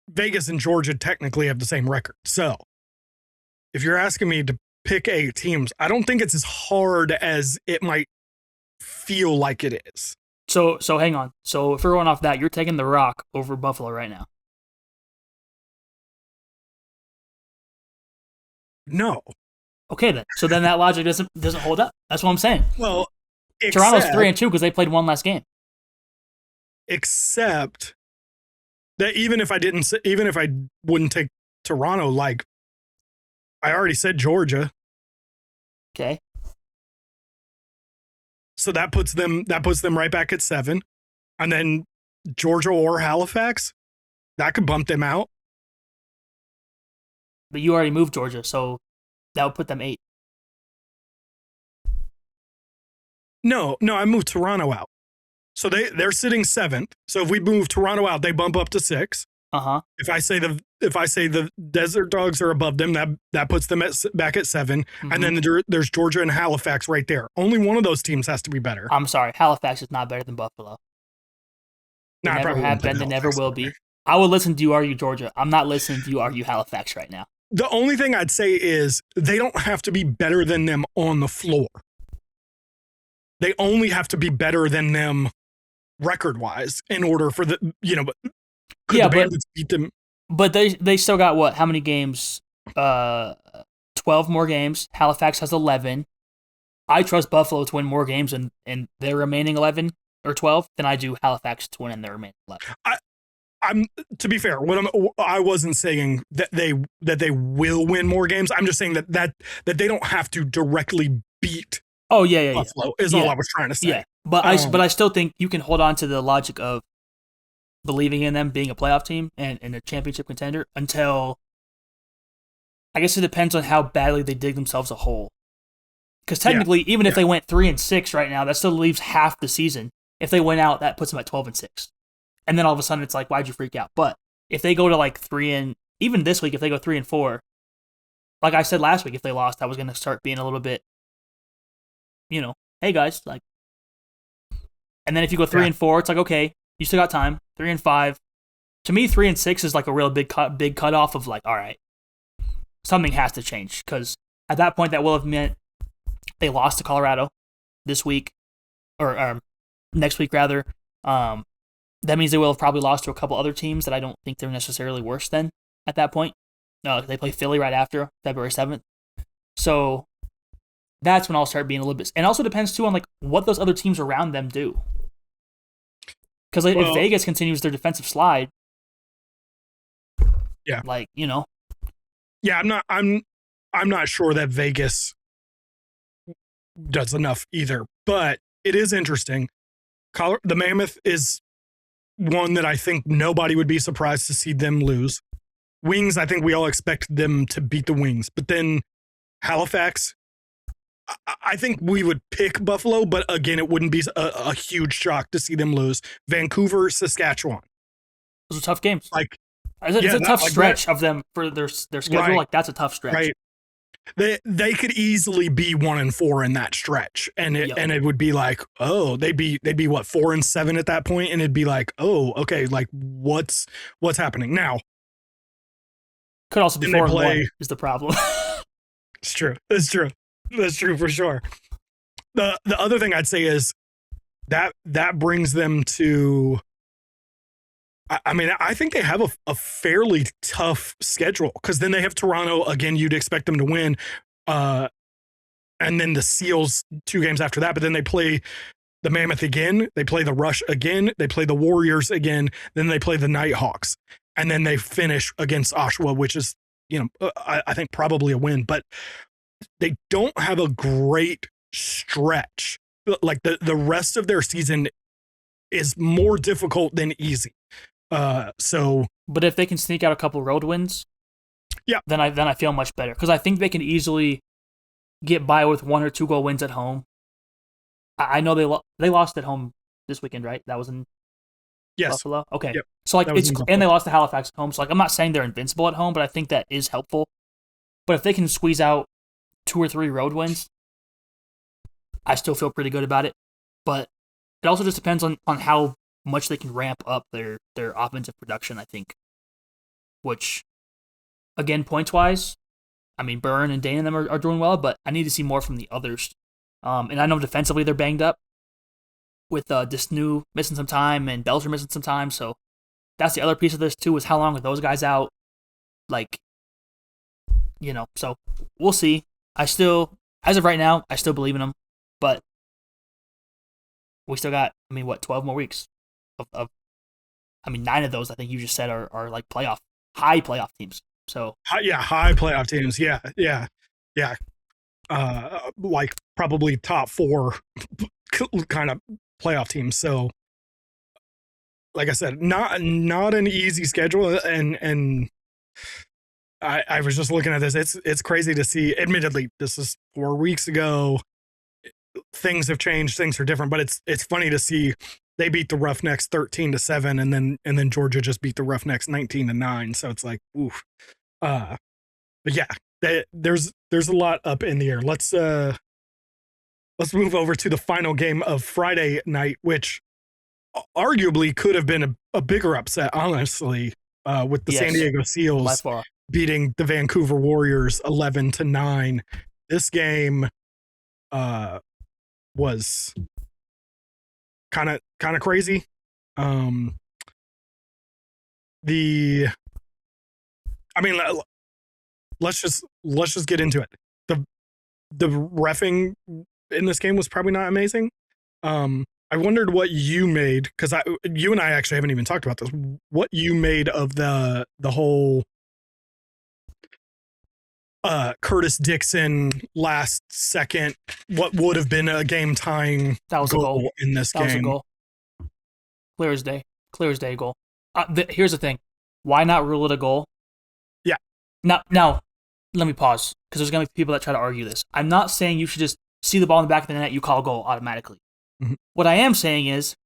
Vegas and Georgia technically have the same record. So, if you're asking me to pick 8 teams, I don't think it's as hard as it might feel like it is. So hang on. So if we're going off that, you're taking the Rock over Buffalo right now. No. Okay, then. So then that logic doesn't hold up. That's what I'm saying. Well, Toronto's 3-2 because they played one last game. Except that even if I wouldn't take Toronto, like I already said Georgia. Okay. So that puts them right back at 7. And then Georgia or Halifax, that could bump them out. But you already moved Georgia, so that would put them 8. No, I moved Toronto out. So they're sitting 7th. So if we move Toronto out, they bump up to 6. Uh-huh. If I say the Desert Dogs are above them, that puts them back at 7. Mm-hmm. And then there's Georgia and Halifax right there. Only one of those teams has to be better. I'm sorry, Halifax is not better than Buffalo. They never have been. They never will be. I will listen to you argue Georgia. I'm not listening to you argue Halifax right now. The only thing I'd say is they don't have to be better than them on the floor. They only have to be better than them record-wise in order for the, could the Bandits beat them? But they still got what? How many games? 12 more games. Halifax has 11. I trust Buffalo to win more games in their remaining 11 or 12 than I do Halifax to win in their remaining 11. I'm to be fair, I wasn't saying that they will win more games. I'm just saying that they don't have to directly beat. Oh yeah. Buffalo is all I was trying to say. Yeah, but I still think you can hold on to the logic of believing in them being a playoff team and a championship contender until, I guess it depends on how badly they dig themselves a hole. Because technically, even if they went 3-6 right now, that still leaves half the season. If they went out, that puts them at 12-6. And then all of a sudden, it's like, why'd you freak out? But if they go to like 3 even this week, if they go 3-4, like I said last week, if they lost, I was going to start being a little bit, hey guys, like. And then if you go 3-4, it's like, okay, you still got time. 3-5. To me, 3-6 is like a real big cutoff of like, all right, something has to change, because at that point, that will have meant they lost to Colorado this week, or next week rather. That means they will have probably lost to a couple other teams that I don't think they're necessarily worse than at that point. They play Philly right after February 7th. So that's when I'll start being a little bit. And also depends too on like what those other teams around them do. Because if Vegas continues their defensive slide, yeah, yeah, I'm not sure that Vegas does enough either. But it is interesting. The Mammoth is one that I think nobody would be surprised to see them lose. Wings, I think we all expect them to beat the Wings. But then Halifax, I think we would pick Buffalo, but again, it wouldn't be a huge shock to see them lose. Vancouver, Saskatchewan. Those are tough games. It's a tough stretch of them for their schedule. Right. Like, that's a tough stretch. Right. They could easily be 1-4 in that stretch, and it would be like, oh, they'd be what, 4-7 at that point, and it'd be like, oh, okay, like what's happening now? Could also be 4-1 is the problem. It's true. That's true for sure. The other thing I'd say is that brings them to. I mean, I think they have a fairly tough schedule, because then they have Toronto again. You'd expect them to win, and then the Seals 2 games after that. But then they play the Mammoth again. They play the Rush again. They play the Warriors again. Then they play the Nighthawks, and then they finish against Oshawa, which is I think probably a win. But they don't have a great stretch. Like the rest of their season is more difficult than easy. But if they can sneak out a couple road wins, then I feel much better, because I think they can easily get by with 1 or 2 goal wins at home. I know they lost at home this weekend, right? That was in Buffalo. Okay, yep. So like and they lost to Halifax at home. So like I'm not saying they're invincible at home, but I think that is helpful. But if they can squeeze out 2 or 3 road wins, I still feel pretty good about it. But it also just depends on how much they can ramp up their offensive production, I think. Which, again, points-wise, I mean, Byrne and Dane and them are doing well, but I need to see more from the others. And I know defensively they're banged up, with Disnu missing some time and Belcher missing some time. So that's the other piece of this too, is how long are those guys out? Like, so we'll see. As of right now, I still believe in them, but we still got, 12 more weeks of 9 of those I think you just said are like high playoff teams. So high playoff teams. Yeah. Like probably top 4 kind of playoff teams. So, like I said, not an easy schedule, and I was just looking at this. It's crazy to see. Admittedly, this is 4 weeks ago. Things have changed. Things are different, but it's funny to see they beat the Roughnecks 13-7, and then Georgia just beat the Roughnecks 19-9. So it's like, oof. But yeah, there's a lot up in the air. Let's move over to the final game of Friday night, which arguably could have been a bigger upset, honestly, with the San Diego Seals beating the Vancouver Warriors 11-9. This game was kind of crazy. Let's just get into it. The reffing in this game was probably not amazing. I wondered what you made, because you and I actually haven't even talked about this. What you made of the whole Curtis Dixon last second, what would have been a game tying goal in this game. That was a goal. Clear as day goal. Here's the thing. Why not rule it a goal? Yeah. Now, let me pause, because there's going to be people that try to argue this. I'm not saying you should just see the ball in the back of the net, you call a goal automatically. Mm-hmm. What I am saying is,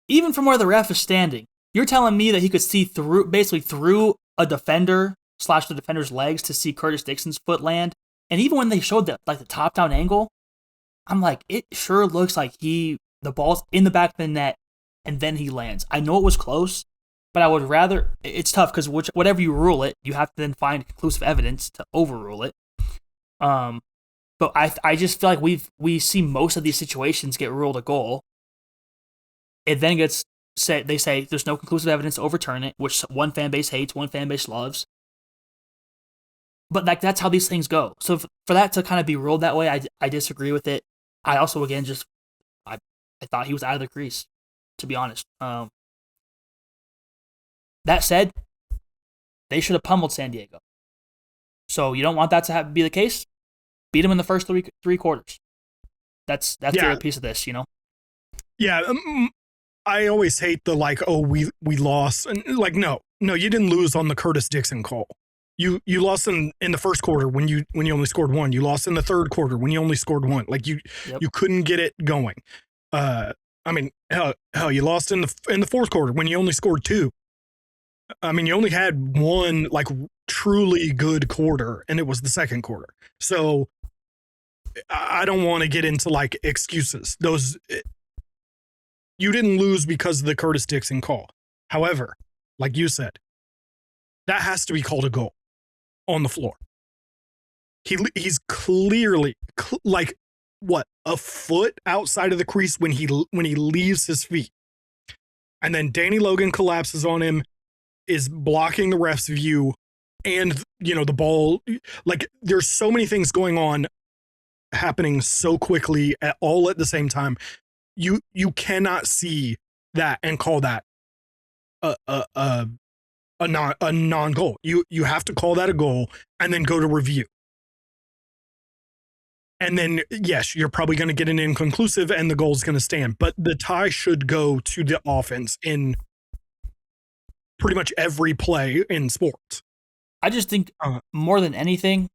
even from where the ref is standing, you're telling me that he could see basically through a defender / the defender's legs to see Curtis Dixon's foot land. And even when they showed the top-down angle, I'm like, it sure looks like the ball's in the back of the net and then he lands. I know it was close, but I would rather, it's tough because whatever you rule it, you have to then find conclusive evidence to overrule it. But I just feel like we see most of these situations get ruled a goal. It then gets said, they say there's no conclusive evidence to overturn it, which one fan base hates, one fan base loves. But that's how these things go. So for that to kind of be ruled that way, I disagree with it. I also, again, I thought he was out of the crease, to be honest. That said, they should have pummeled San Diego. So you don't want that to be the case. Beat them in the first three quarters. That's the other piece of this, Yeah, I always hate the we lost, and no, you didn't lose on the Curtis Dixon call. You lost in the first quarter when you only scored 1. You lost in the third quarter when you only scored 1. You couldn't get it going. Hell, you lost in the fourth quarter when you only scored 2. You only had one truly good quarter, and it was the second quarter. So I don't want to get into excuses. You didn't lose because of the Curtis Dixon call. However, like you said, that has to be called a goal on the floor. He's clearly a foot outside of the crease when he leaves his feet, and then Danny Logan collapses on him, is blocking the ref's view, and the ball. There's so many things going on, happening so quickly all at the same time. You cannot see that and call that a non-goal. You have to call that a goal and then go to review. And then, yes, you're probably going to get an inconclusive and the goal's going to stand. But the tie should go to the offense in pretty much every play in sports. I just think more than anything,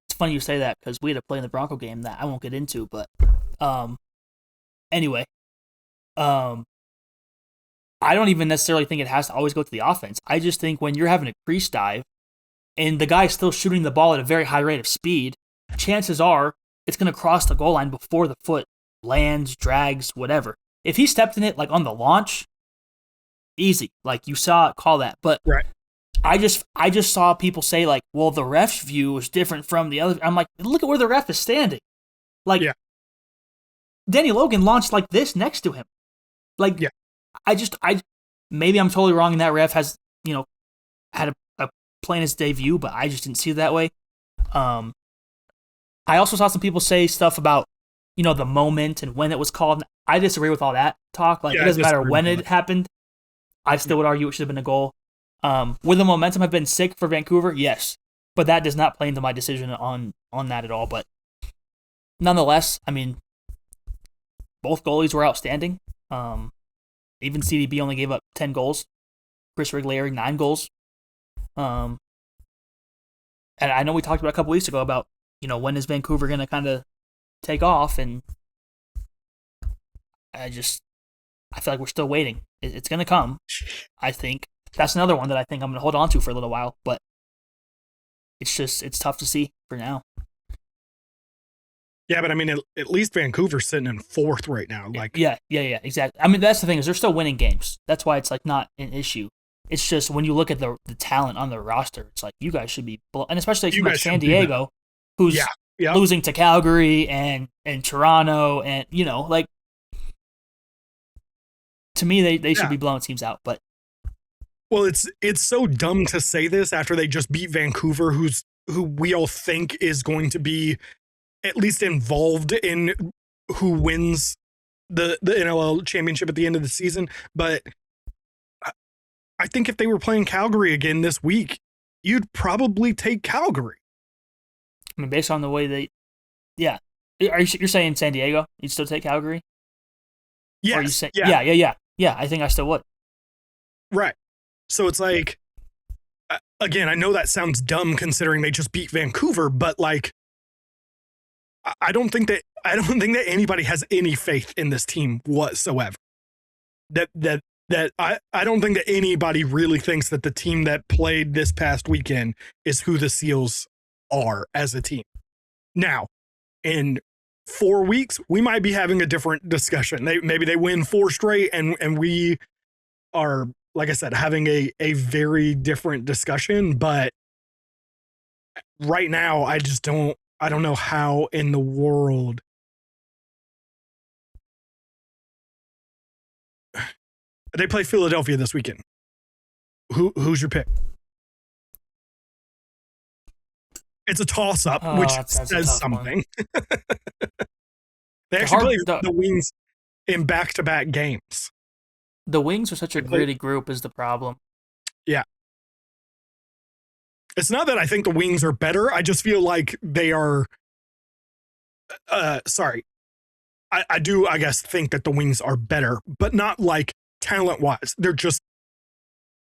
it's funny you say that because we had a play in the Bronco game that I won't get into. But anyway, I don't even necessarily think it has to always go to the offense. I just think when you're having a crease dive and the guy's still shooting the ball at a very high rate of speed, chances are it's going to cross the goal line before the foot lands, drags, whatever. If he stepped in it on the launch, easy. You saw it, call that. But right. I just saw people say well, the ref's view was different from the other. I'm like, look at where the ref is standing. Danny Logan launched like this next to him. Like, Yeah. Maybe I'm totally wrong, and that ref has, had a plainest debut, but I just didn't see it that way. I also saw some people say stuff about, the moment and when it was called. I disagree with all that talk. Like, it doesn't matter when it happened. I still would argue it should have been a goal. Would the momentum have been sick for Vancouver? Yes. But that does not play into my decision on that at all. But nonetheless, I mean, both goalies were outstanding. Even CDB only gave up 10 goals. Chris Riglieri, 9 goals. And I know we talked about a couple weeks ago about, when is Vancouver going to kind of take off? And I feel like we're still waiting. It's going to come, I think. That's another one that I think I'm going to hold on to for a little while. But it's tough to see for now. Yeah, but I mean, at least Vancouver's sitting in 4th right now. Like, yeah, exactly. I mean, that's the thing is they're still winning games. That's why it's like not an issue. It's just when you look at the talent on the roster, it's like you guys should be, and especially like, you like San Diego, who's losing to Calgary and Toronto, and like to me they should be blowing teams out. But well, it's so dumb to say this after they just beat Vancouver, who we all think is going to be at least involved in who wins the NLL championship at the end of the season. But I think if they were playing Calgary again this week, you'd probably take Calgary. I mean, based on the way you're saying San Diego, you'd still take Calgary? Yes. Yeah. I think I still would. Right. So it's like, again, I know that sounds dumb considering they just beat Vancouver, but like, I don't think that anybody has any faith in this team whatsoever. I don't think that anybody really thinks that the team that played this past weekend is who the Seals are as a team. Now, in 4 weeks, we might be having a different discussion. Maybe they win 4 straight and we are, like I said, having a very different discussion. But right now, I don't know how in the world they play Philadelphia this weekend. Who's your pick? It's a toss-up, which says something. They actually play the Wings in back-to-back games. The Wings are such a gritty group is the problem. Yeah. It's not that I think the Wings are better. I just feel like they are... sorry. I do, I guess, think that the Wings are better, but not like talent-wise. They're just,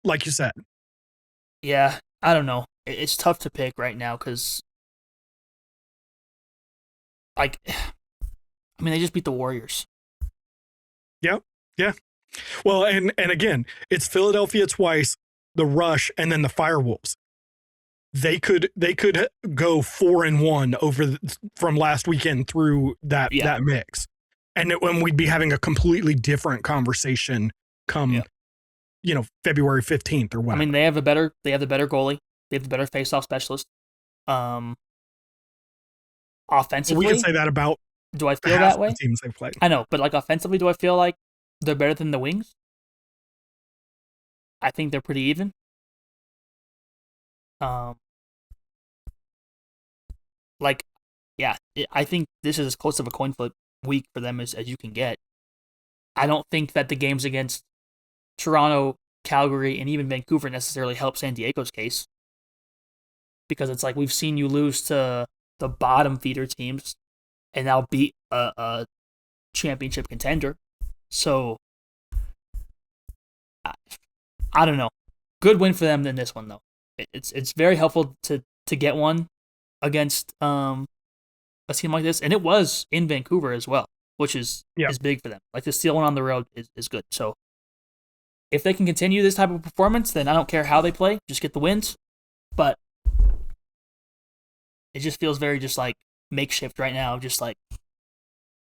like you said. Yeah, I don't know. It's tough to pick right now because, like, I mean, they just beat the Warriors. Yep. Yeah. Well, and again, it's Philadelphia twice, the Rush, and then the Firewolves. They could go 4-1 from last weekend through that mix, and when we'd be having a completely different conversation come, February 15th or whatever. I mean, they have the better goalie. They have the better faceoff specialist. Offensively, we can say that about. Do I feel that way? The teams they've played. I know, but like offensively, do I feel like they're better than the Wings? I think they're pretty even. I think this is as close of a coin flip week for them as you can get. I don't think that the games against Toronto, Calgary, and even Vancouver necessarily help San Diego's case. Because it's like we've seen you lose to the bottom feeder teams and now beat a championship contender. So, I don't know. Good win for them than this one, though. It's very helpful to get one against a team like this. And it was in Vancouver as well, which is big for them. Like, to steal one on the road is good. So, if they can continue this type of performance, then I don't care how they play. Just get the wins. But it just feels very just like makeshift right now. Just like,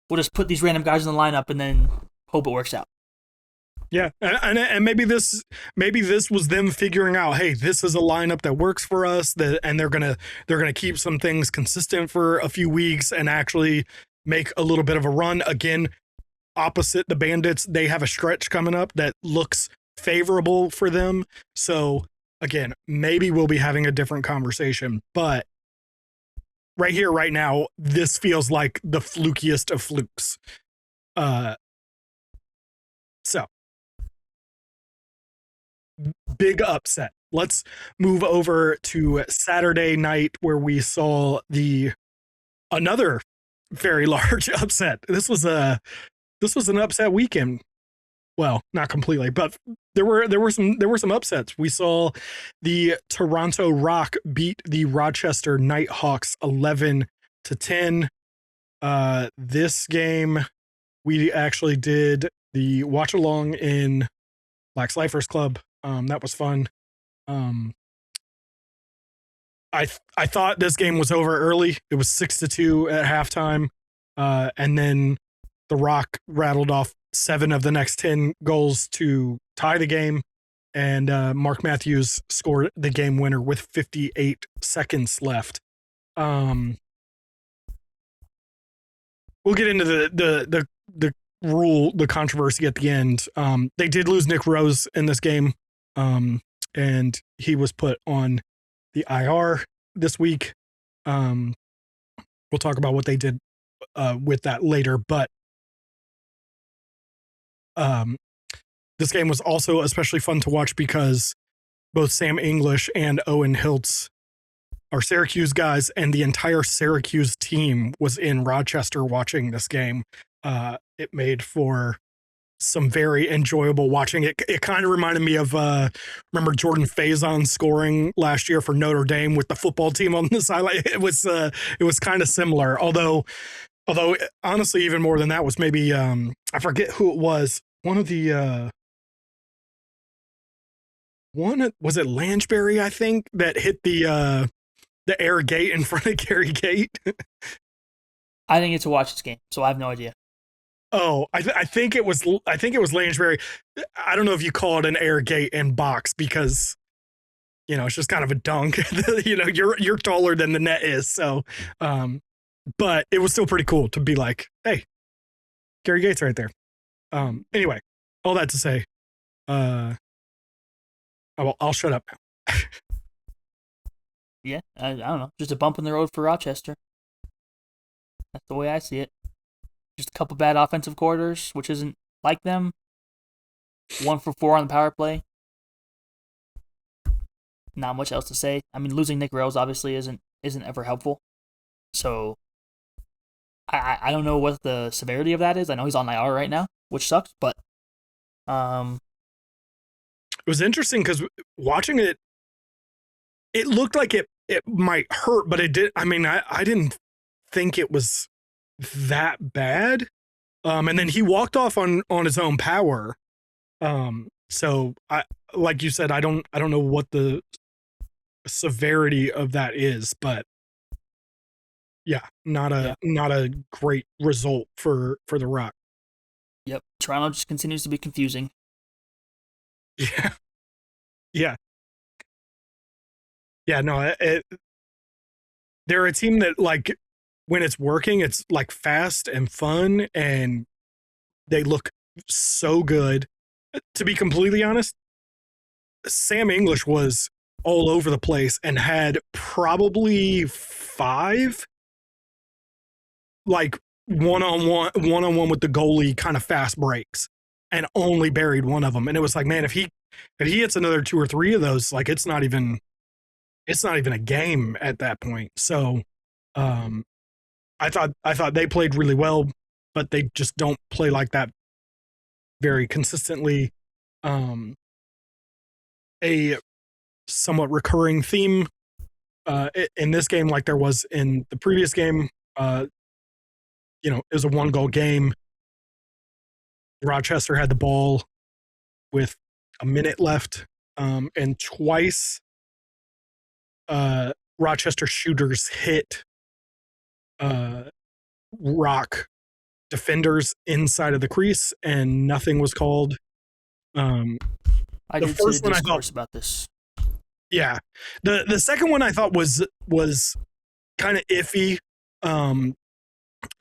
we'll just put these random guys in the lineup and then hope it works out. Yeah, and maybe this was them figuring out, hey, this is a lineup that works for us, and they're gonna keep some things consistent for a few weeks and actually make a little bit of a run. Again, opposite the Bandits, they have a stretch coming up that looks favorable for them. So again, maybe we'll be having a different conversation, but right here, right now, this feels like the flukiest of flukes. So big upset. Let's move over to Saturday night where we saw another very large upset. This was an upset weekend. Well, not completely, but there were some upsets. We saw the Toronto Rock beat the Rochester Nighthawks 11-10. This game we actually did the watch along in Lax Lifers Club. That was fun. I thought this game was over early. It was 6-2 at halftime, and then the Rock rattled off 7 of the next 10 goals to tie the game, and Mark Matthews scored the game winner with 58 seconds left. We'll get into the controversy at the end. They did lose Nick Rose in this game, and he was put on the IR this week. We'll talk about what they did with that later, but this game was also especially fun to watch because both Sam English and Owen Hiltz are Syracuse guys, and the entire Syracuse team was in Rochester watching this game. It made for some very enjoyable watching. It kind of reminded me of remember Jordan Faison scoring last year for Notre Dame with the football team on the sideline. It was kind of similar, although honestly even more than that was maybe I forget who it was. Was it Langeberry, I think, that hit the air gate in front of Gary Gate? I didn't get to watch this game, so I have no idea. Oh, I think it was Langeberry. I don't know if you call it an air gate in box because, it's just kind of a dunk. You're taller than the net is. So, but it was still pretty cool to be like, hey, Gary Gates right there. Anyway, all that to say, I'll shut up now. Yeah, I don't know. Just a bump in the road for Rochester. That's the way I see it. Just a couple bad offensive quarters, which isn't like them. 1 for 4 on the power play. Not much else to say. I mean, losing Nick Rose obviously isn't ever helpful. So I don't know what the severity of that is. I know he's on IR right now, which sucks, but it was interesting because watching it looked like it might hurt, but it did. I mean, I didn't think it was that bad. And then he walked off on his own power. So I, like you said, I don't know what the severity of that is, but yeah, not a great result for the Rock. Yep. Toronto just continues to be confusing. Yeah. Yeah. Yeah, no, they're a team that, like, when it's working, it's like fast and fun, and they look so good. To be completely honest, Sam English was all over the place and had probably 5 like one-on-one with the goalie kind of fast breaks, and only buried one of them. And it was like, man, if he hits another 2 or 3 of those, like, it's not even a game at that point. So I thought they played really well, but they just don't play like that very consistently. A somewhat recurring theme in this game, like there was in the previous game, it was a 1-goal game. Rochester had the ball with a minute left, and twice Rochester shooters hit Rock defenders inside of the crease, and nothing was called. I did see a discourse about this. Yeah, the second one I thought was kind of iffy.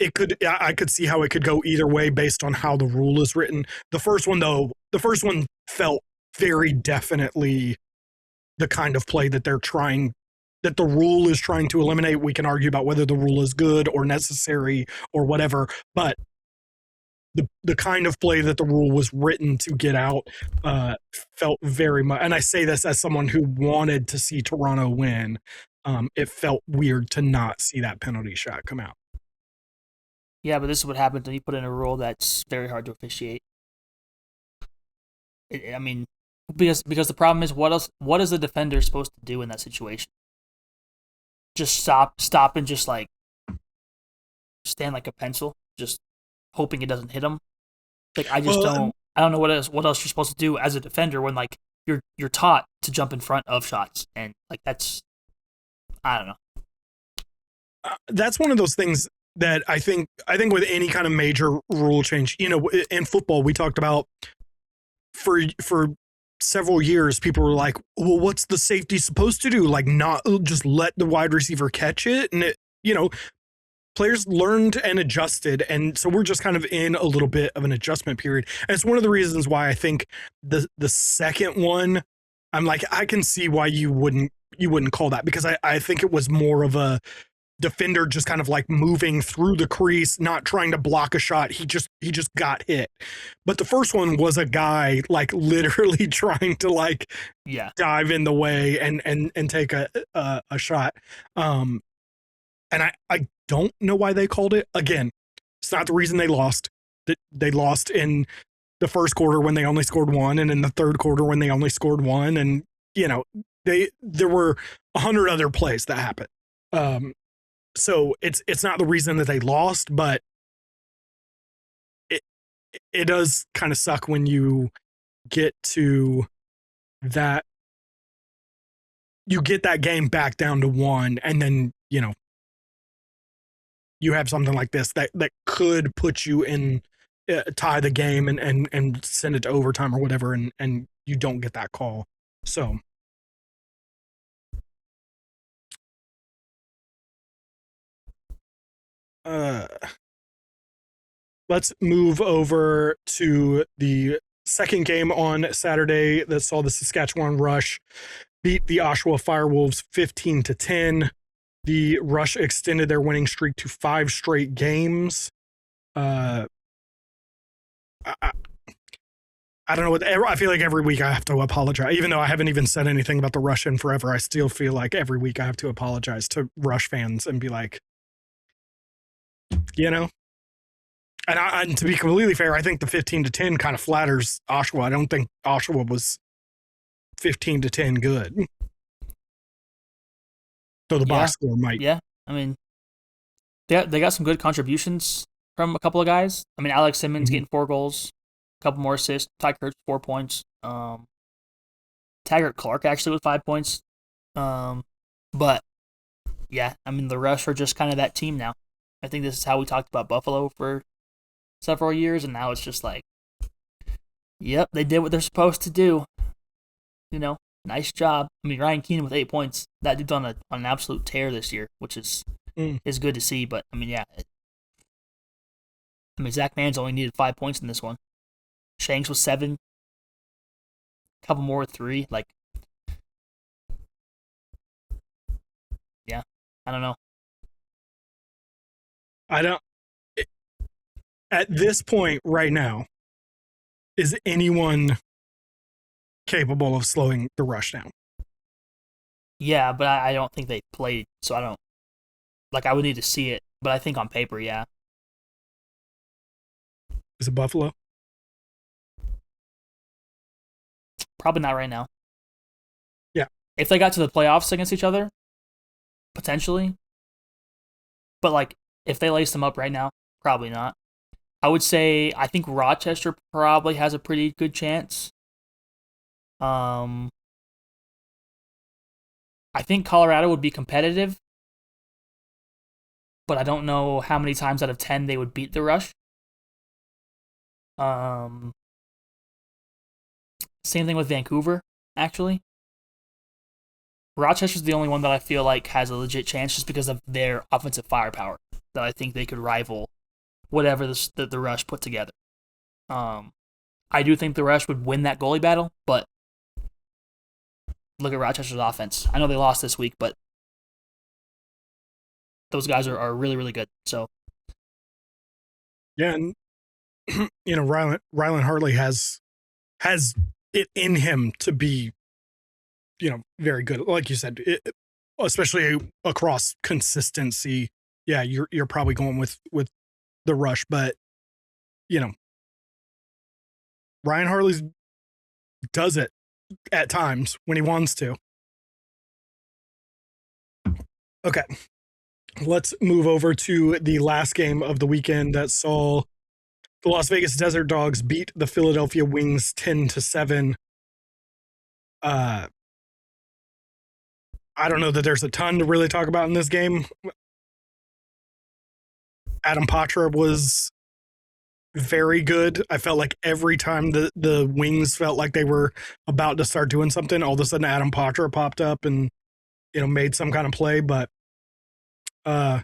I could see how it could go either way based on how the rule is written. The first one, though, felt very definitely the kind of play that that the rule is trying to eliminate. We can argue about whether the rule is good or necessary or whatever, but the kind of play that the rule was written to get out felt very much, and I say this as someone who wanted to see Toronto win, it felt weird to not see that penalty shot come out. Yeah, but this is what happens when you put in a rule that's very hard to officiate. I mean, because the problem is, what is the defender supposed to do in that situation? Just stop and just like stand like a pencil, just hoping it doesn't hit him. Like I don't know what else you're supposed to do as a defender when like you're taught to jump in front of shots, and like that's, I don't know. That's one of those things that I think with any kind of major rule change, in football, we talked about for several years, people were like, well, what's the safety supposed to do? Like not just let the wide receiver catch it. And players learned and adjusted. And so we're just kind of in a little bit of an adjustment period. And it's one of the reasons why I think the second one, I'm like, I can see why you wouldn't call that, because I think it was more of a defender just kind of like moving through the crease, not trying to block a shot. He just got hit. But the first one was a guy like literally trying to like dive in the way and take a shot. And I don't know why they called it. Again, it's not the reason they lost. They lost in the first quarter when they only scored one, and in the third quarter when they only scored one. And there were 100 other plays that happened. So it's not the reason that they lost, but it does kind of suck when you get to that. You get that game back down to one, and then you have something like this that could put you in tie the game and send it to overtime or whatever, and you don't get that call. So. Let's move over to the second game on Saturday that saw the Saskatchewan Rush beat the Oshawa Firewolves 15-10. The Rush extended their winning streak to 5 straight games. I don't know what, I feel like every week I have to apologize, even though I haven't even said anything about the Rush in forever. I still feel like every week I have to apologize to Rush fans and be like, and to be completely fair, I think the 15-10 kind of flatters Oshawa. I don't think Oshawa was 15-10 good. So the box score might. Yeah, I mean, they got some good contributions from a couple of guys. I mean, Alex Simmons getting 4 goals, a couple more assists. Ty Kurtz 4 points. Taggart Clark actually with 5 points. But yeah, I mean, the Rush are just kind of that team now. I think this is how we talked about Buffalo for several years, and now it's just like, yep, they did what they're supposed to do. Nice job. I mean, Ryan Keenan with 8 points. That dude's on an absolute tear this year, which is good to see. But I mean, yeah. Zach Mans only needed 5 points in this one. Shanks was 7. A couple more with 3. Like, yeah, I don't know. At this point right now, is anyone capable of slowing the Rush down? Yeah, but I don't think they played, so I don't, I would need to see it, but I think on paper, yeah. Is it Buffalo? Probably not right now. Yeah. If they got to the playoffs against each other, potentially. But if they lace them up right now, probably not. I would say I think Rochester probably has a pretty good chance. I think Colorado would be competitive, but I don't know how many times out of 10 they would beat the Rush. Same thing with Vancouver, actually. Rochester's the only one that I feel like has a legit chance just because of their offensive firepower. that I think they could rival whatever the Rush put together. I do think the Rush would win that goalie battle, but look at Rochester's offense. I know they lost this week, but those guys are really, really good. So Yeah, and Rylan Hartley has it in him to be, very good. Like you said, especially across consistency. Yeah, you're probably going with the Rush, but Ryan Hartley does it at times when he wants to. Okay, let's move over to the last game of the weekend that saw the Las Vegas Desert Dogs beat the Philadelphia Wings 10-7. I don't know that there's a ton to really talk about in this game. Adam Patra was very good. I felt like every time the Wings felt like they were about to start doing something, all of a sudden Adam Patra popped up and made some kind of play. But I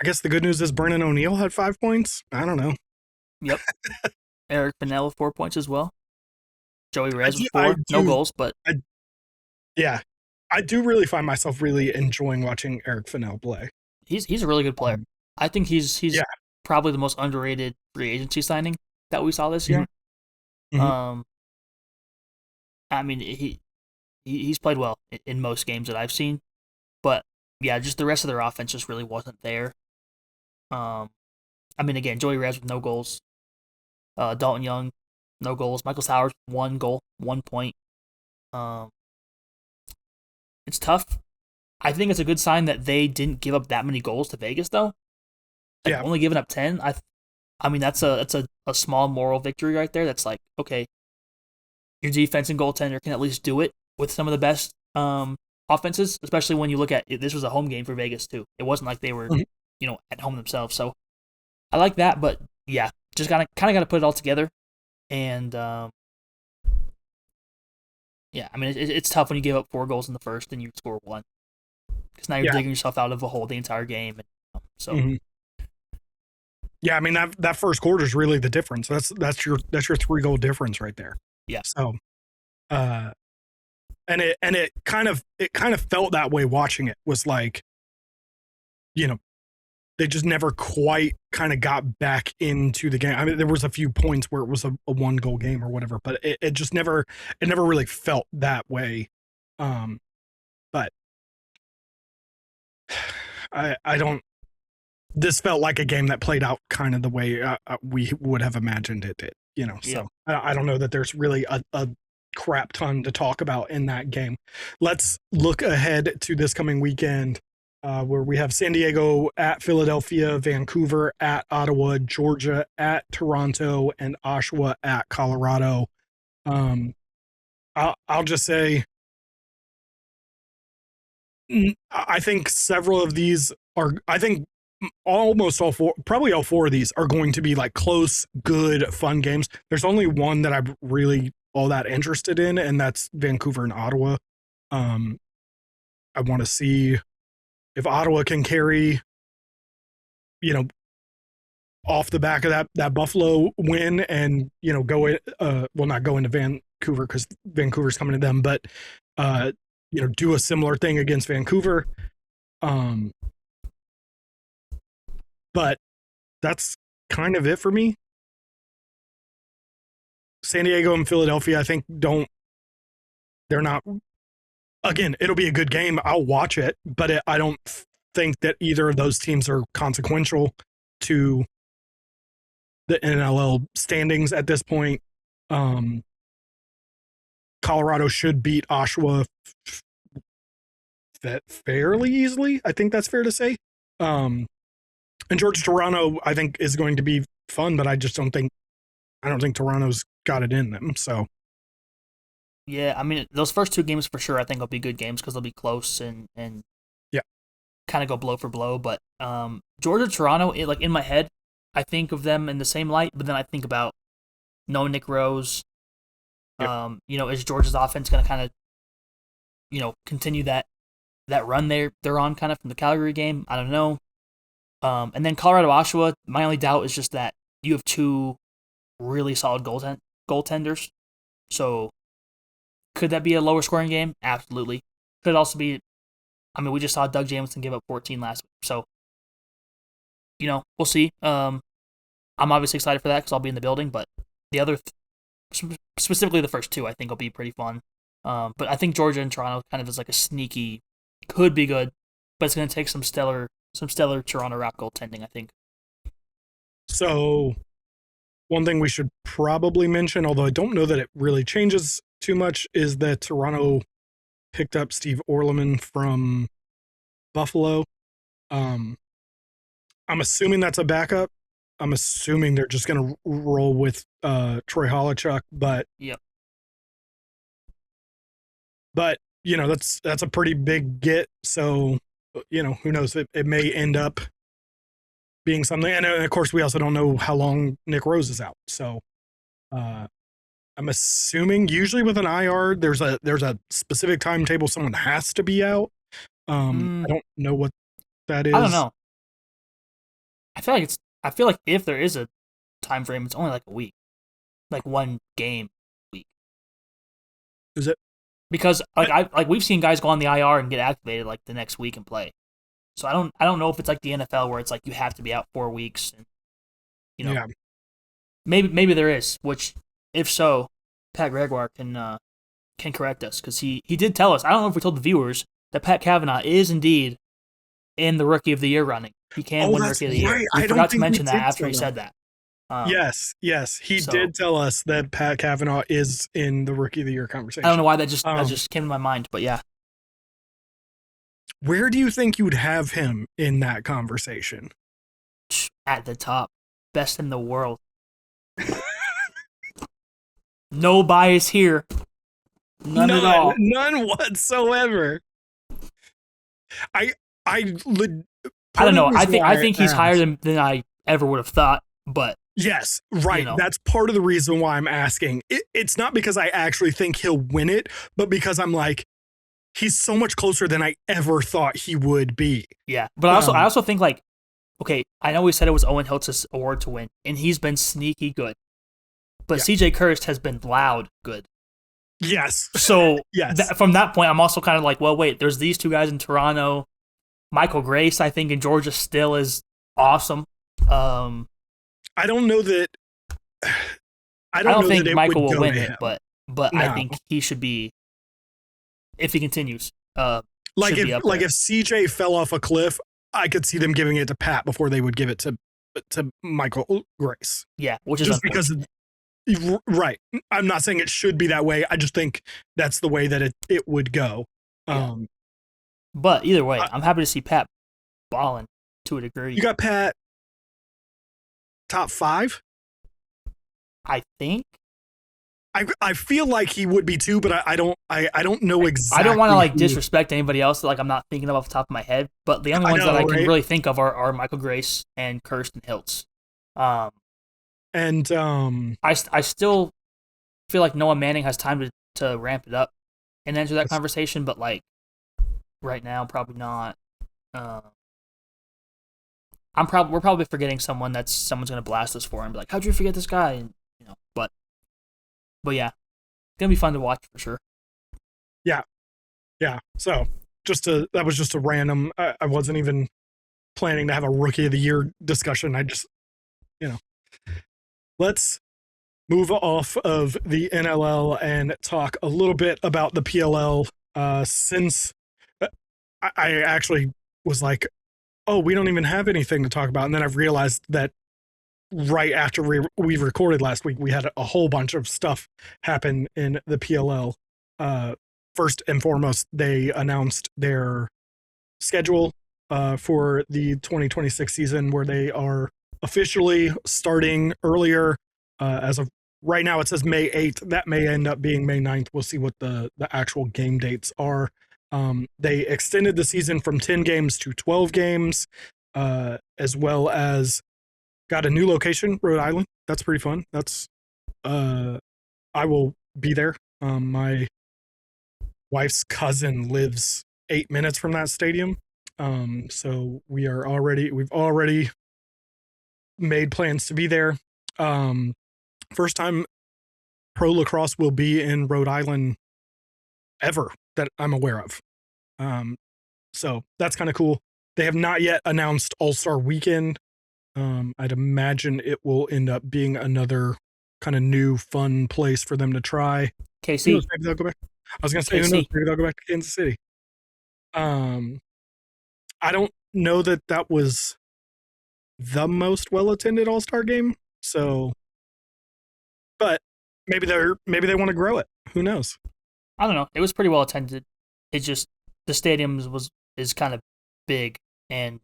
guess the good news is Brennan O'Neill had 5 points. I don't know. Yep. Eric Pennell with 4 points as well. Joey Rez with 4. No goals, but I do really find myself really enjoying watching Eric Pennell play. He's a really good player. I think he's probably the most underrated free agency signing that we saw this year. Mm-hmm. I mean, he's played well in most games that I've seen, but yeah, just the rest of their offense just really wasn't there. I mean, again, Joey Rez with no goals, Dalton Young, no goals, Michael Sowers 1 goal, 1 point. It's tough. I think it's a good sign that they didn't give up that many goals to Vegas, though. Like, only giving up 10. I mean, that's a small moral victory right there. That's like, okay, your defense and goaltender can at least do it with some of the best offenses, especially when you look at it. This was a home game for Vegas too. It wasn't like they were, at home themselves. So I like that, but yeah, just kind of got to put it all together. And yeah, I mean, it's tough when you give up 4 goals in the first and you score 1, because now you're digging yourself out of a hole the entire game. And, so. Mm-hmm. Yeah, I mean that first quarter is really the difference. That's your 3-goal difference right there. Yeah. So, and it kind of felt that way watching it. Was like, they just never quite kind of got back into the game. I mean, there was a few points where it was a 1-goal game or whatever, but it just never really felt that way. But I don't. This felt like a game that played out kind of the way we would have imagined it did, So I don't know that there's really a crap ton to talk about in that game. Let's look ahead to this coming weekend, where we have San Diego at Philadelphia, Vancouver at Ottawa, Georgia at Toronto, and Oshawa at Colorado. I'll just say, I think several of these are, almost all 4, probably all 4 of these are going to be like close, good, fun games. There's only one that I'm really all that interested in, and that's Vancouver and Ottawa. I want to see if Ottawa can carry, off the back of that Buffalo win and, go not go into Vancouver because Vancouver's coming to them, but, do a similar thing against Vancouver. But that's kind of it for me. San Diego and Philadelphia, I think they're not, again, it'll be a good game. I'll watch it, but I don't think that either of those teams are consequential to the NLL standings at this point. Colorado should beat Oshawa fairly easily. I think that's fair to say. And Georgia Toronto, I think, is going to be fun, but I don't think Toronto's got it in them. So, yeah, I mean, those first 2 games for sure, I think will be good games because they'll be close and kind of go blow for blow. But Georgia Toronto, in my head, I think of them in the same light, but then I think about no Nick Rose. Yep. Is Georgia's offense going to kind of, continue that run they're on kind of from the Calgary game? I don't know. And then Colorado Oshawa, my only doubt is just that you have two really solid goaltenders. So could that be a lower scoring game? Absolutely. Could also be. I mean, we just saw Doug Jamison give up 14 last week, so we'll see. I'm obviously excited for that because I'll be in the building, but the other, specifically the first two, I think will be pretty fun. But I think Georgia and Toronto kind of is like a sneaky, could be good, but it's going to take some stellar Toronto Rock goaltending, I think. So, one thing we should probably mention, although I don't know that it really changes too much, is that Toronto picked up Steve Orleman from Buffalo. I'm assuming that's a backup. I'm assuming they're just going to roll with Troy Holochuk, but yep. But that's a pretty big get. So who knows? It may end up being something. And of course, we also don't know how long Nick Rose is out. So I'm assuming usually with an IR, there's a specific timetable someone has to be out. I don't know what that is. I don't know. I feel like if there is a time frame, it's only like a week, like one game week. Is it? Because we've seen guys go on the IR and get activated like the next week and play. So I don't know if it's like the NFL where it's like you have to be out 4 weeks and Yeah. Maybe there is, which if so, Pat Gregoire can correct us because he did tell us. I don't know if we told the viewers that Pat Cavanaugh is indeed in the Rookie of the Year running. He can win Rookie of the Year. We forgot to mention that after he said that. Yes. He did tell us that Pat Cavanaugh is in the Rookie of the Year conversation. I don't know why that just came to my mind, but yeah. Where do you think you would have him in that conversation? At the top. Best in the world. No bias here. None at all. None whatsoever. I don't know. I think he's higher than I ever would have thought, but yes, right. That's part of the reason why I'm asking. It's not because I actually think he'll win it, but because I'm like, he's so much closer than I ever thought he would be. Yeah, but I also think like, okay, I know we said it was Owen Hiltz's award to win, and he's been sneaky good, but CJ Kirst has been loud good. Yes. So yes. From that point, I'm also kind of like, well, wait, there's these two guys in Toronto. Michael Grace, I think, in Georgia still is awesome. I don't know that. I don't think Michael will win it, but no. I think he should be, if he continues. If CJ fell off a cliff, I could see them giving it to Pat before they would give it to Michael Grace. Yeah, which is just because. Right. I'm not saying it should be that way. I just think that's the way that it would go. Yeah. But either way, I'm happy to see Pat balling to a degree. You got Pat top 5? I think. I feel like he would be too, but I don't know exactly. I don't want to like disrespect anybody else that like I'm not thinking of off the top of my head, but the only ones that I can really think of are Michael Grace and Kirsten Hiltz. I still feel like Noah Manning has time to ramp it up and enter that conversation, but like right now, probably not. We're probably forgetting someone's gonna blast us for him. Be like, how'd you forget this guy? And, but yeah, it's gonna be fun to watch for sure. Yeah. So that was just a random. I wasn't even planning to have a Rookie of the Year discussion. I just, let's move off of the NLL and talk a little bit about the PLL. Since I actually was like, oh, we don't even have anything to talk about. And then I've realized that right after we recorded last week, we had a whole bunch of stuff happen in the PLL. First and foremost, they announced their schedule for the 2026 season, where they are officially starting earlier. As of right now, it says May 8th. That may end up being May 9th. We'll see what the actual game dates are. They extended the season from 10 games to 12 games, as well as got a new location, Rhode Island. That's pretty fun. That's I will be there. My wife's cousin lives 8 minutes from that stadium. So we've already made plans to be there. First time pro lacrosse will be in Rhode Island ever that I'm aware of. So that's kind of cool. They have not yet announced All-Star Weekend. I'd imagine it will end up being another kind of new fun place for them to try. KC. Maybe they'll go back. I was gonna say, who knows? Maybe they'll go back to Kansas City. I don't know that was the most well attended All-Star game. So, but maybe they want to grow it. Who knows? I don't know. It was pretty well attended. It just the stadium is kind of big, and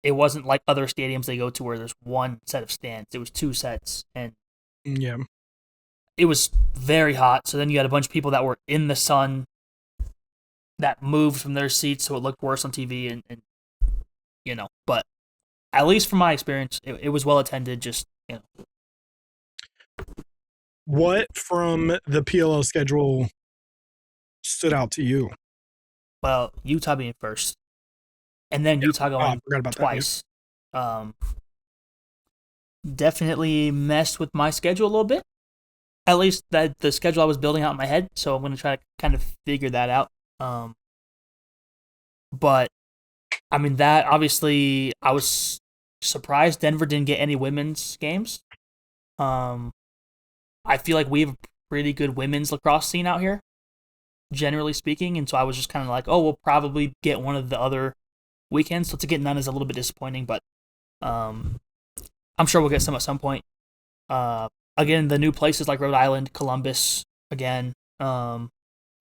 it wasn't like other stadiums they go to where there's one set of stands. It was two sets, and yeah, it was very hot. So then you had a bunch of people that were in the sun that moved from their seats, so it looked worse on TV, and you know. But at least from my experience, it was well attended. Just you know. What from the PLL schedule stood out to you? Well, Utah being first, and then Utah going twice. That, yeah. Definitely messed with my schedule a little bit. At least that the schedule I was building out in my head. So I'm going to try to kind of figure that out. But I mean, that obviously I was surprised Denver didn't get any women's games. I feel like we have a pretty good women's lacrosse scene out here, generally speaking, and so I was just kind of like, oh, we'll probably get one of the other weekends. So to get none is a little bit disappointing, but I'm sure we'll get some at some point. Again, the new places like Rhode Island, Columbus, again, I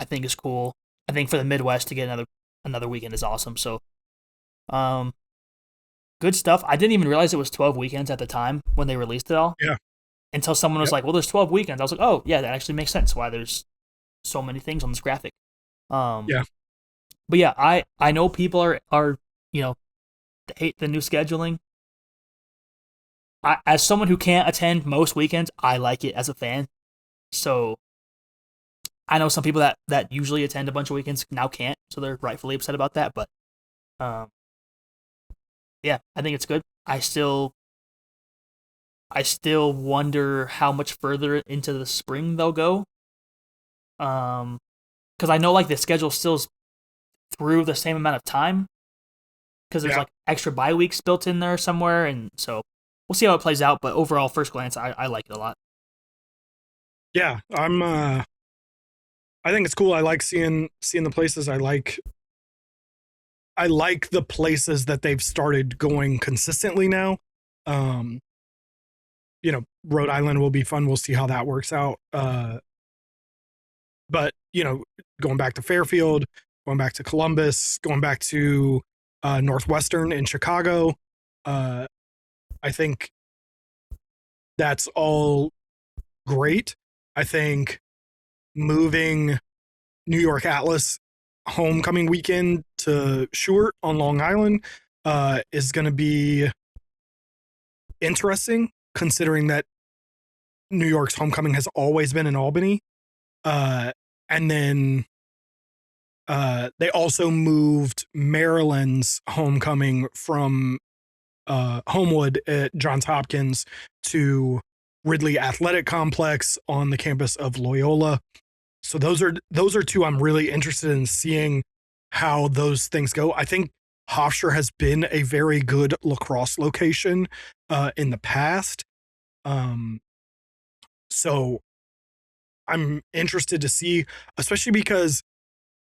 think is cool. I think for the Midwest to get another weekend is awesome. So, good stuff. I didn't even realize it was 12 weekends at the time when they released it all. Yeah. Until someone was like, well, there's 12 weekends. I was like, oh, yeah, that actually makes sense why there's so many things on this graphic. Yeah. But yeah, I know people are you know, hate the new scheduling. As someone who can't attend most weekends, I like it as a fan. So I know some people that usually attend a bunch of weekends now can't, so they're rightfully upset about that. But yeah, I think it's good. I still wonder how much further into the spring they'll go. Because I know like the schedule still's through the same amount of time. Because there's like extra bye weeks built in there somewhere, and so we'll see how it plays out. But overall, first glance, I like it a lot. Yeah, I think it's cool. I like seeing the places. I like the places that they've started going consistently now. You know, Rhode Island will be fun. We'll see how that works out. But, you know, going back to Fairfield, going back to Columbus, going back to Northwestern in Chicago, I think that's all great. I think moving New York Atlas homecoming weekend to Short on Long Island is going to be interesting, considering that New York's homecoming has always been in Albany. And then they also moved Maryland's homecoming from Homewood at Johns Hopkins to Ridley Athletic Complex on the campus of Loyola. So those are two I'm really interested in seeing how those things go. I think Hofstra has been a very good lacrosse location in the past. So I'm interested to see, especially because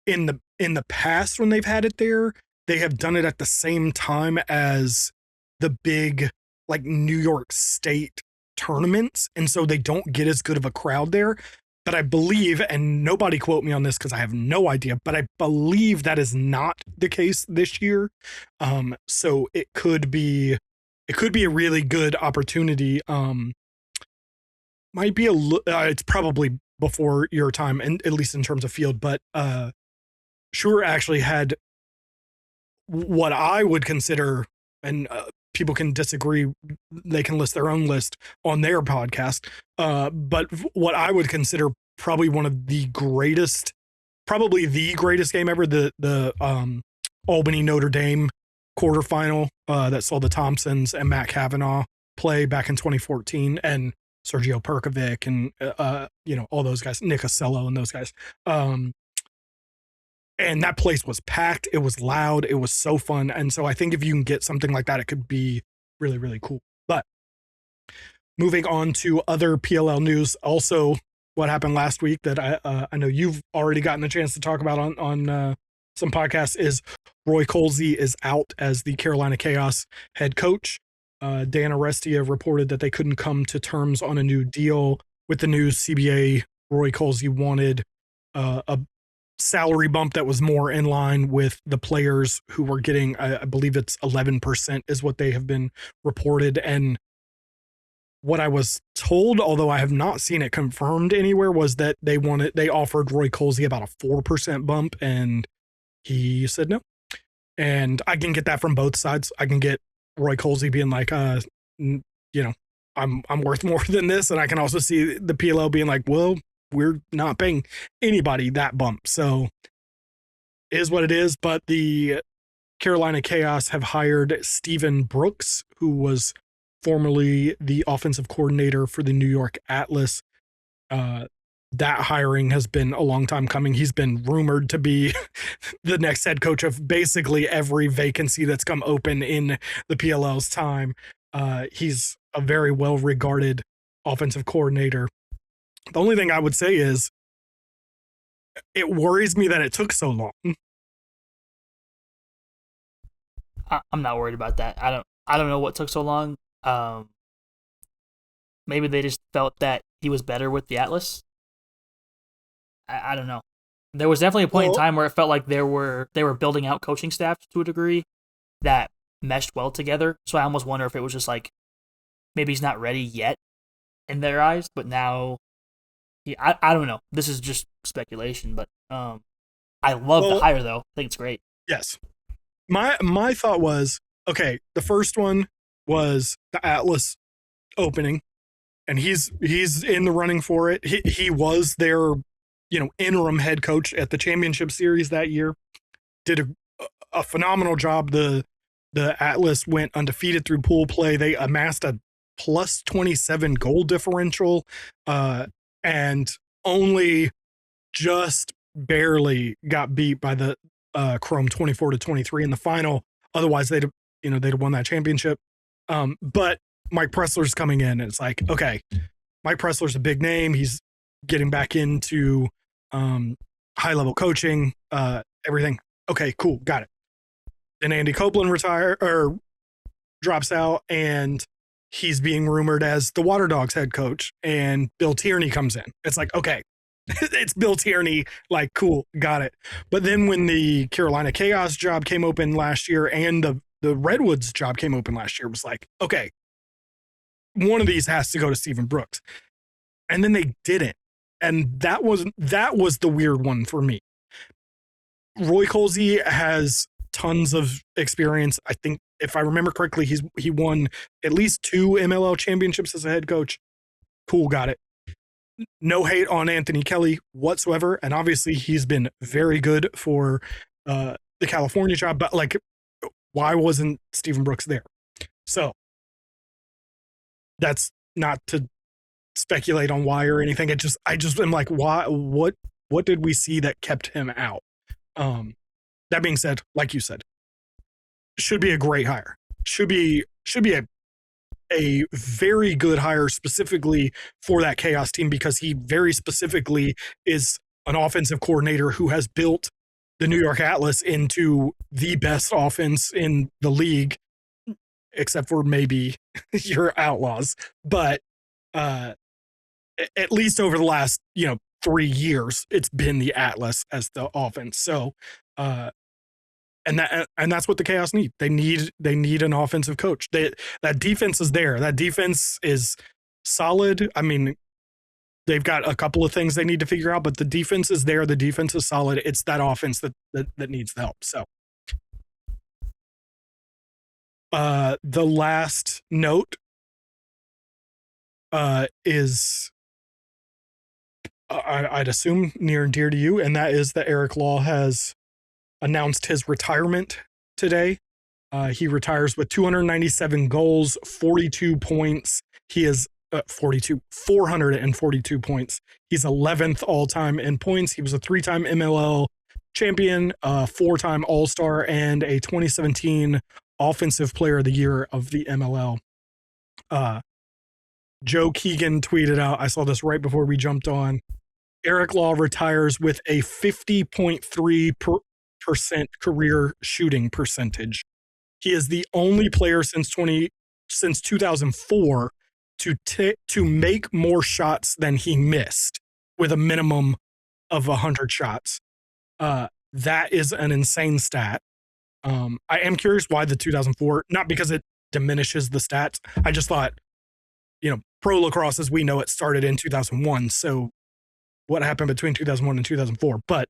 in the past when they've had it there, they have done it at the same time as the big like New York State tournaments, and so they don't get as good of a crowd there. But I believe, and nobody quote me on this because I have no idea, but I believe that is not the case this year. So it could be a really good opportunity. Might be it's probably before your time, and at least in terms of field, but Sure actually had what I would consider, and people can disagree, they can list their own list on their podcast, but what I would consider probably one of the greatest, probably the greatest game ever, the Albany Notre Dame quarterfinal that saw the Thompsons and Matt Kavanaugh play back in 2014, and Sergio Perkovic and all those guys, Nick Ocello and those guys. And that place was packed. It was loud. It was so fun. And so I think if you can get something like that, it could be really, really cool. But moving on to other PLL news, also what happened last week that I know you've already gotten a chance to talk about on some podcasts is Roy Colsey is out as the Carolina Chaos head coach. Dan Arestia reported that they couldn't come to terms on a new deal with the new CBA. Roy Colsey wanted a salary bump that was more in line with the players who were getting, I believe it's 11% is what they have been reported. And what I was told, although I have not seen it confirmed anywhere, was that they offered Roy Colsey about a 4% bump, and he said no. And I can get that from both sides. I can get Roy Colsey being like, I'm worth more than this. And I can also see the PLL being like, well, we're not paying anybody that bump. So it is what it is. But the Carolina Chaos have hired Stephen Brooks, who was formerly the offensive coordinator for the New York Atlas. That hiring has been a long time coming. He's been rumored to be the next head coach of basically every vacancy that's come open in the PLL's time. He's a very well-regarded offensive coordinator. The only thing I would say is it worries me that it took so long. I'm not worried about that. I don't know what took so long. Maybe they just felt that he was better with the Atlas. I don't know. There was definitely a point in time where it felt like they were building out coaching staff to a degree that meshed well together. So I almost wonder if it was just like maybe he's not ready yet in their eyes, but now I don't know. This is just speculation, but I love the hire though. I think it's great. Yes. My thought was, okay, the first one was the Atlas opening, and he's in the running for it. He was their interim head coach at the championship series that year. Did a phenomenal job. The Atlas went undefeated through pool play. They amassed a plus 27 goal differential, and only just barely got beat by the Chrome 24-23 in the final. Otherwise, they'd have won that championship. But Mike Pressler's coming in, and it's like, okay, Mike Pressler's a big name. He's getting back into high-level coaching, everything. Okay, cool, got it. Then Andy Copeland drops out, and he's being rumored as the Water Dogs head coach, and Bill Tierney comes in. It's like, okay, it's Bill Tierney, like, cool, got it. But then when the Carolina Chaos job came open last year and the Redwoods job came open last year, it was like, okay, one of these has to go to Stephen Brooks. And then they didn't. And that was the weird one for me. Roy Colsey has tons of experience. I think if I remember correctly, he won at least 2 MLL championships as a head coach. Cool, got it. No hate on Anthony Kelly whatsoever. And obviously he's been very good for the California job, but like, why wasn't Stephen Brooks there? So that's not to speculate on why or anything. I just am like, why? What did we see that kept him out? That being said, like you said, should be a great hire. Should be a very good hire specifically for that Chaos team, because he very specifically is an offensive coordinator who has built the New York Atlas into the best offense in the league, except for maybe your Outlaws. But at least over the last 3 years, it's been the Atlas as the offense. So and that's what the Chaos need. They need an offensive coach. That defense is there. That defense is solid. I mean, they've got a couple of things they need to figure out, but the defense is there. The defense is solid. It's that offense that needs the help. So the last note is I'd assume near and dear to you, and that is that Eric Law has announced his retirement today. He retires with 297 goals, 42 points. He is 442 points. He's 11th all time in points. He was a 3-time MLL champion, 4-time All-Star, and a 2017 Offensive Player of the Year of the MLL. Joe Keegan tweeted out, I saw this right before we jumped on, Eric Law retires with a 50.3% career shooting percentage. He is the only player since 2004 to make more shots than he missed with a minimum of 100 shots. That is an insane stat. I am curious why the 2004, not because it diminishes the stats. I just thought, pro lacrosse as we know it started in 2001. So what happened between 2001 and 2004? But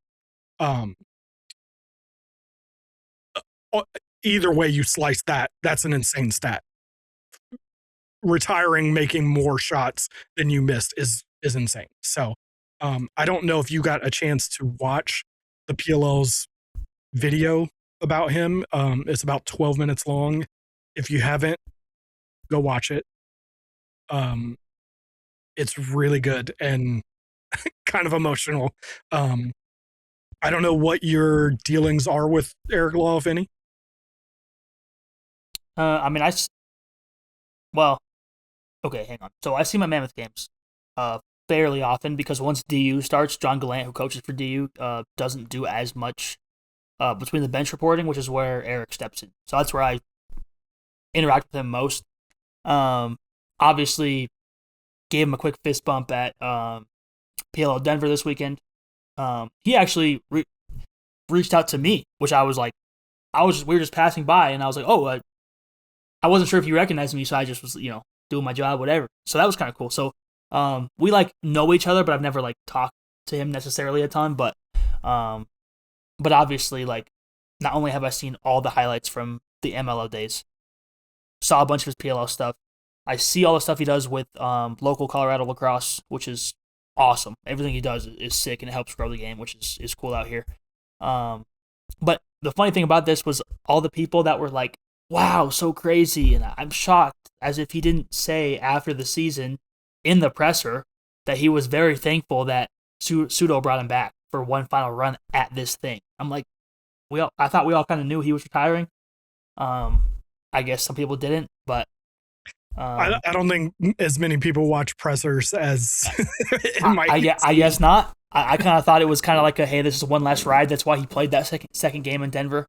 either way you slice that, that's an insane stat. Retiring, making more shots than you missed is insane. So I don't know if you got a chance to watch the PLL's video about him. It's about 12 minutes long. If you haven't, go watch it. It's really good and kind of emotional. I don't know what your dealings are with Eric Law, if any. Okay, hang on. So I see my Mammoth games fairly often because once DU starts, John Gallant, who coaches for DU, doesn't do as much between the bench reporting, which is where Eric steps in. So that's where I interact with him most. Obviously, gave him a quick fist bump at PLL Denver this weekend. He actually reached out to me, which I was like, we were just passing by, and I was like, oh, I wasn't sure if you recognized me, so I just was, doing my job, whatever. So that was kind of cool. So we know each other, but I've never talked to him necessarily a ton. But obviously, not only have I seen all the highlights from the MLO days, saw a bunch of his PLL stuff. I see all the stuff he does with local Colorado Lacrosse, which is awesome. Everything he does is sick and it helps grow the game, which is cool out here. But the funny thing about this was all the people that were like, wow, so crazy. And I'm shocked, as if he didn't say after the season in the presser that he was very thankful that Pseudo brought him back for one final run at this thing. I'm like, I thought we all kind of knew he was retiring. I guess some people didn't, but I don't think as many people watch pressers as I guess not. I kind of thought it was kind of like hey, this is one last ride. That's why he played that second game in Denver,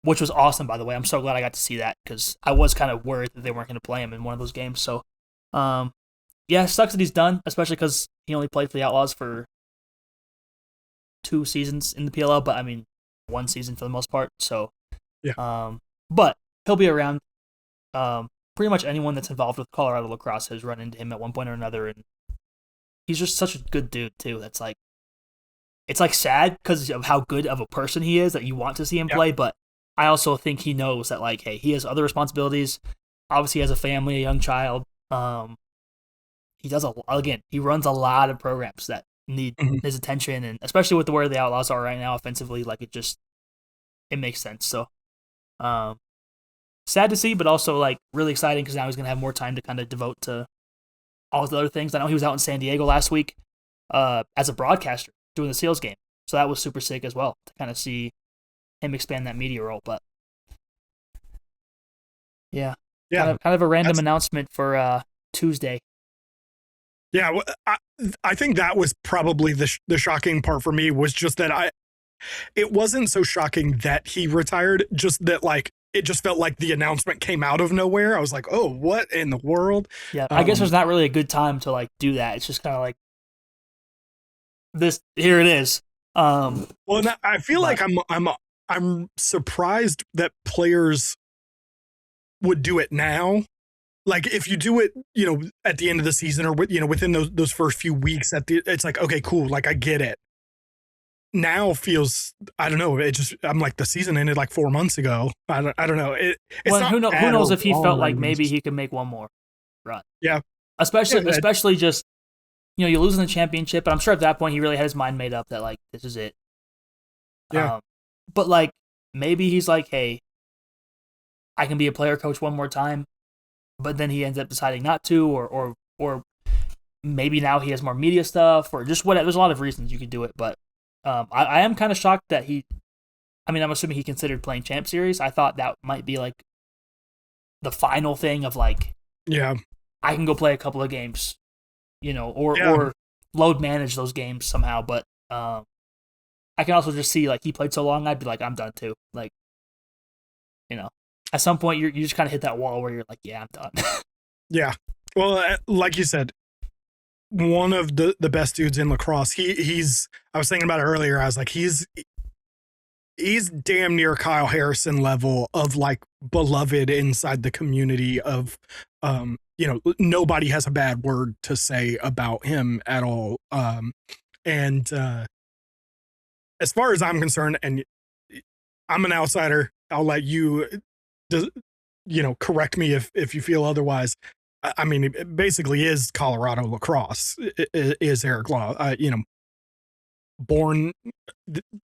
which was awesome, by the way. I'm so glad I got to see that because I was kind of worried that they weren't going to play him in one of those games. So, yeah, it sucks that he's done, especially because he only played for the Outlaws for 2 seasons in the PLL, but 1 season for the most part. So, yeah. But he'll be around. Pretty much anyone that's involved with Colorado Lacrosse has run into him at one point or another, and he's just such a good dude too. That's it's sad because of how good of a person he is that you want to see him play, but I also think he knows that hey, he has other responsibilities. Obviously, he has a family, a young child. He does he runs a lot of programs that need his attention, and especially with where the Outlaws are right now offensively, it makes sense. So, sad to see, but also really exciting because now he's gonna have more time to kind of devote to all the other things. I know he was out in San Diego last week as a broadcaster doing the Seals game, so that was super sick as well to kind of see him expand that media role. But yeah, kind of a random announcement for Tuesday. Yeah, well, I think that was probably the shocking part for me was just that it wasn't so shocking that he retired, just that it just felt like the announcement came out of nowhere. I was like, oh, what in the world? Yeah, I guess there's not really a good time to do that. It's just kind of this. Here it is. Well, I feel like I'm surprised that players would do it now. If you do it, at the end of the season or within those first few weeks, it's okay, cool. I get it. Now feels, I don't know. I'm the season ended 4 months ago. I don't know. Who knows if he felt like maybe he could make one more run. Yeah. Especially just, you lose in the championship, but I'm sure at that point he really had his mind made up that this is it. Yeah. But maybe he's hey, I can be a player coach one more time, but then he ends up deciding not to, or maybe now he has more media stuff, or just whatever. There's a lot of reasons you could do it, but I am kind of shocked that I'm assuming he considered playing Champ Series. I thought that might be like the final thing of like, yeah, I can go play a couple of games, or load manage those games somehow. But I can also just see like he played so long, I'd be like, I'm done too. Like, at some point you just kind of hit that wall where you're like, yeah, I'm done. Yeah. Well, like you said, one of the best dudes in lacrosse. He's. I was thinking about it earlier. I was like, he's damn near Kyle Harrison level of like beloved inside the community of, nobody has a bad word to say about him at all. And as far as I'm concerned, and I'm an outsider, I'll let you, correct me if you feel otherwise. I mean, it basically is Colorado lacrosse. Is Eric Law, born,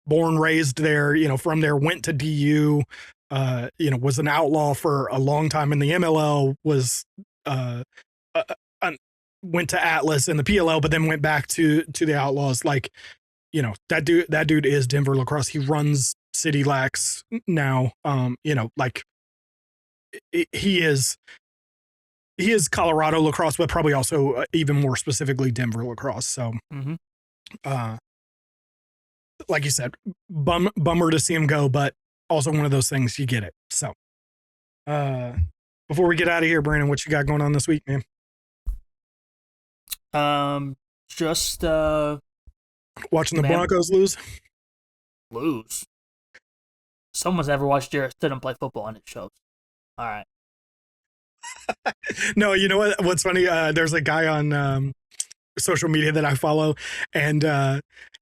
raised there, from there, went to DU, was an outlaw for a long time in the MLL, was, went to Atlas in the PLL, but then went back to the Outlaws. Like, that dude is Denver lacrosse. He runs City Lax now. Like he is Colorado lacrosse, but probably also even more specifically Denver lacrosse. So, like you said, bummer to see him go, but also one of those things, you get it. So, before we get out of here, Brandon, what you got going on this week, man? Just watching the Broncos lose. Someone's ever watched Jarrett Stidham play football and it shows. All right. No, you know what? What's funny? There's a guy on social media that I follow, and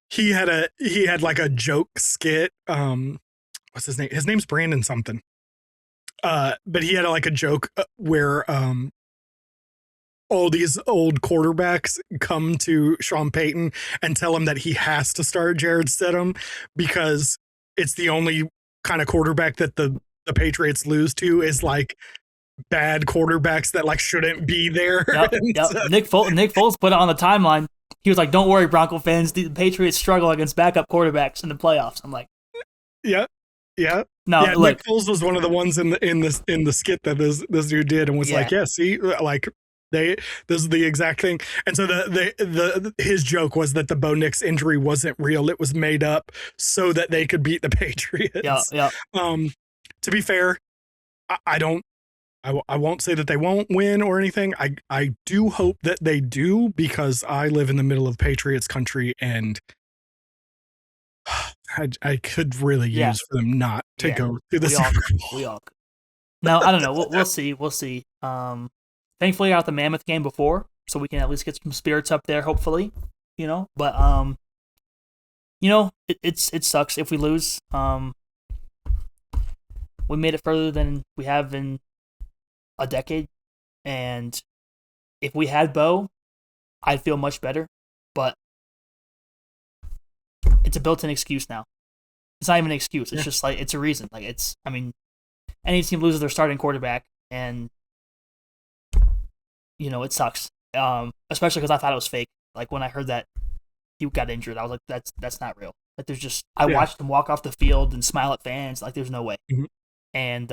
he had like a joke skit. What's his name? His name's Brandon something. But he had like a joke where all these old quarterbacks come to Sean Payton and tell him that he has to start Jarrett Stidham because it's the only kind of quarterback that the Patriots lose to is like bad quarterbacks that like shouldn't be there. Yep. So, Nick Foles put it on the timeline. He was like, "Don't worry, Bronco fans. The Patriots struggle against backup quarterbacks in the playoffs." I'm like, yeah. No, yeah, Nick Foles was one of the ones in the skit that this dude did and was like, "Yeah, see, like this is the exact thing." And so his joke was that the Bo Nix injury wasn't real; it was made up so that they could beat the Patriots. Yeah. To be fair, I won't say that they won't win or anything. I do hope that they do because I live in the middle of Patriots country and I could really use for them not to go to the Super Bowl. We all could. No, I don't know. We'll see. Thankfully, I got the Mammoth game before, so we can at least get some spirits up there. Hopefully, But it sucks if we lose. We made it further than we have in a decade, and if we had Bo, I'd feel much better. But it's a built-in excuse now. It's not even an excuse. It's just like it's a reason. Like any team loses their starting quarterback, and it sucks. Especially because I thought it was fake. Like when I heard that he got injured, I was like, that's not real. Like there's just I watched him walk off the field and smile at fans. Like there's no way. Mm-hmm. And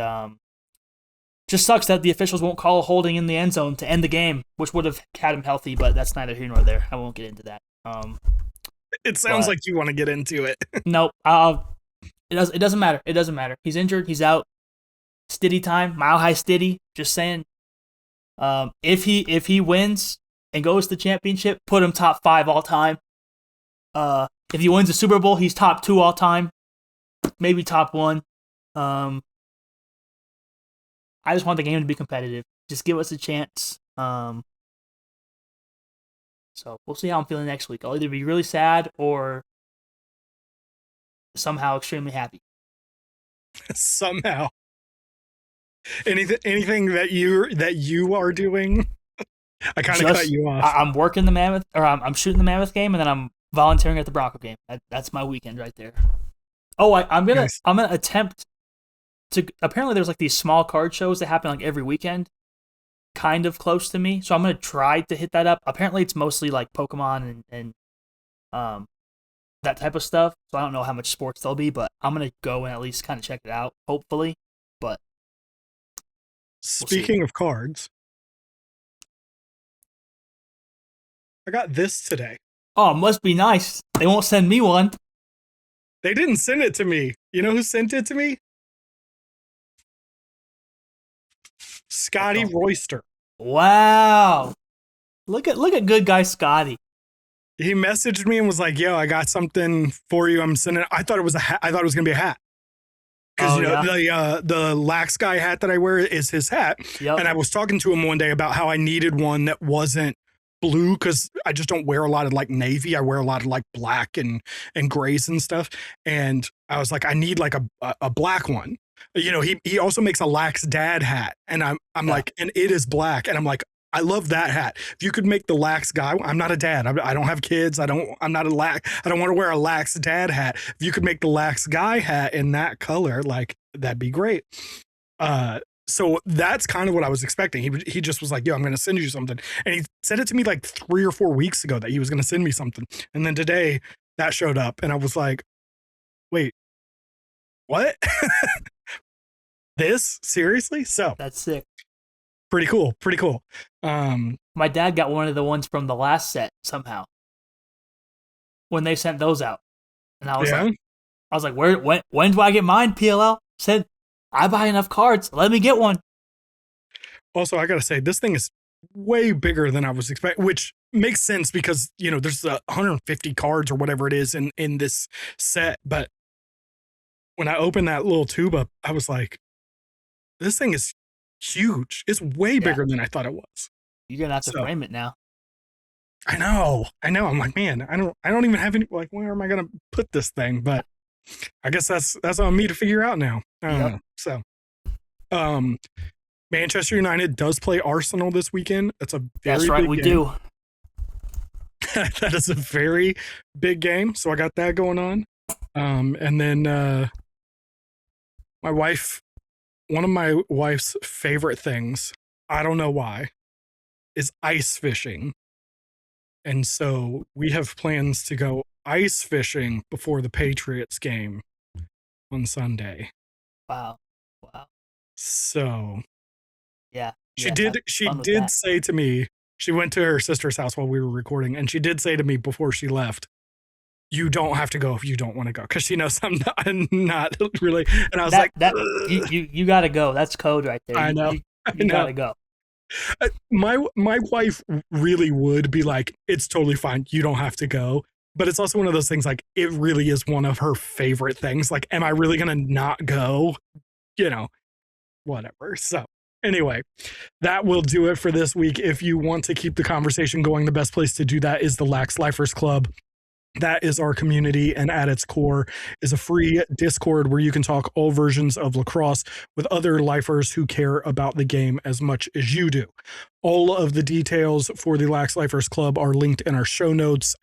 just sucks that the officials won't call a holding in the end zone to end the game, which would have had him healthy. But that's neither here nor there. I won't get into that. It sounds like you want to get into it. Nope. It doesn't matter. It doesn't matter. He's injured. He's out. Stiddy time. Mile High Stiddy. Just saying. If he wins and goes to the championship, put him top 5 all time. If he wins the Super Bowl, he's top 2 all time. Maybe top 1. I just want the game to be competitive. Just give us a chance. So we'll see how I'm feeling next week. I'll either be really sad or somehow extremely happy. Somehow. Anything that you are doing? I kind of cut you off. I'm working the Mammoth, or I'm shooting the Mammoth game, and then I'm volunteering at the Bronco game. That's my weekend right there. Oh, I'm gonna attempt apparently there's like these small card shows that happen like every weekend, kind of close to me. So I'm gonna try to hit that up. Apparently it's mostly like Pokemon and that type of stuff. So I don't know how much sports there'll be, but I'm gonna go and at least kind of check it out, hopefully. But speaking of cards, I got this today. Oh, it must be nice. They won't send me one. They didn't send it to me. You know who sent it to me? Scotty Royster. Wow. Look at good guy Scotty. He messaged me and was like, "Yo, I got something for you. I'm sending." I thought it was a hat. I thought it was gonna be a hat. Because the Lax guy hat that I wear is his hat. Yep. And I was talking to him one day about how I needed one that wasn't blue, because I just don't wear a lot of like navy. I wear a lot of like black and grays and stuff. And I was like, I need like a black one. You know, he also makes a Lax dad hat, and I'm like, and it is black, and I'm like, I love that hat. If you could make the Lax guy, I'm not a dad. I don't have kids. I'm not a Lax. I don't want to wear a Lax dad hat. If you could make the Lax guy hat in that color, like, that'd be great. So that's kind of what I was expecting. He just was like, "Yo, I'm going to send you something." And he said it to me like 3 or 4 weeks ago that he was going to send me something. And then today that showed up, and I was like, wait, what? This? Seriously? So that's sick. Pretty cool. My dad got one of the ones from the last set somehow when they sent those out. And I was like, when do I get mine, PLL? Said, I buy enough cards. Let me get one. Also, I got to say, this thing is way bigger than I was expecting, which makes sense because, you know, there's 150 cards or whatever it is in this set. But when I opened that little tube up, I was like, this thing is huge. It's way bigger than I thought it was. You're going to have to frame it now. I know. I'm like, man, I don't even have any, like, where am I going to put this thing? But I guess that's on me to figure out now. So, Manchester United does play Arsenal this weekend. That's a very That's right, big we game. do. That is a very big game. So I got that going on. And then one of my wife's favorite things, I don't know why, is ice fishing. And so we have plans to go ice fishing before the Patriots game on Sunday. Wow. So yeah, she did say to me, she went to her sister's house while we were recording, and she did say to me before she left, "You don't have to go if you don't want to go," because she knows I'm not really. And I was you got to go. That's code right there. I know. You got to go. My wife really would be like, "It's totally fine. You don't have to go." But it's also one of those things, like, it really is one of her favorite things. Like, am I really going to not go? You know, whatever. So anyway, that will do it for this week. If you want to keep the conversation going, the best place to do that is the Lax Lifers Club. That is our community, and at its core is a free Discord where you can talk all versions of lacrosse with other lifers who care about the game as much as you do. All of the details for the Lax Lifers Club are linked in our show notes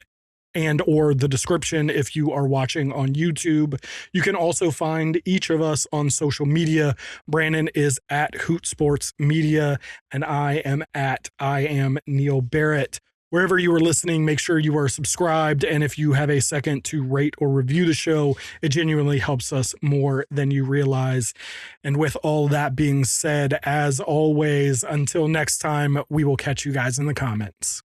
and or the description if you are watching on YouTube. You can also find each of us on social media. Brandon is at Hoot Sports Media, and I am Neil Barrett. Wherever you are listening, make sure you are subscribed. And if you have a second to rate or review the show, it genuinely helps us more than you realize. And with all that being said, as always, until next time, we will catch you guys in the comments.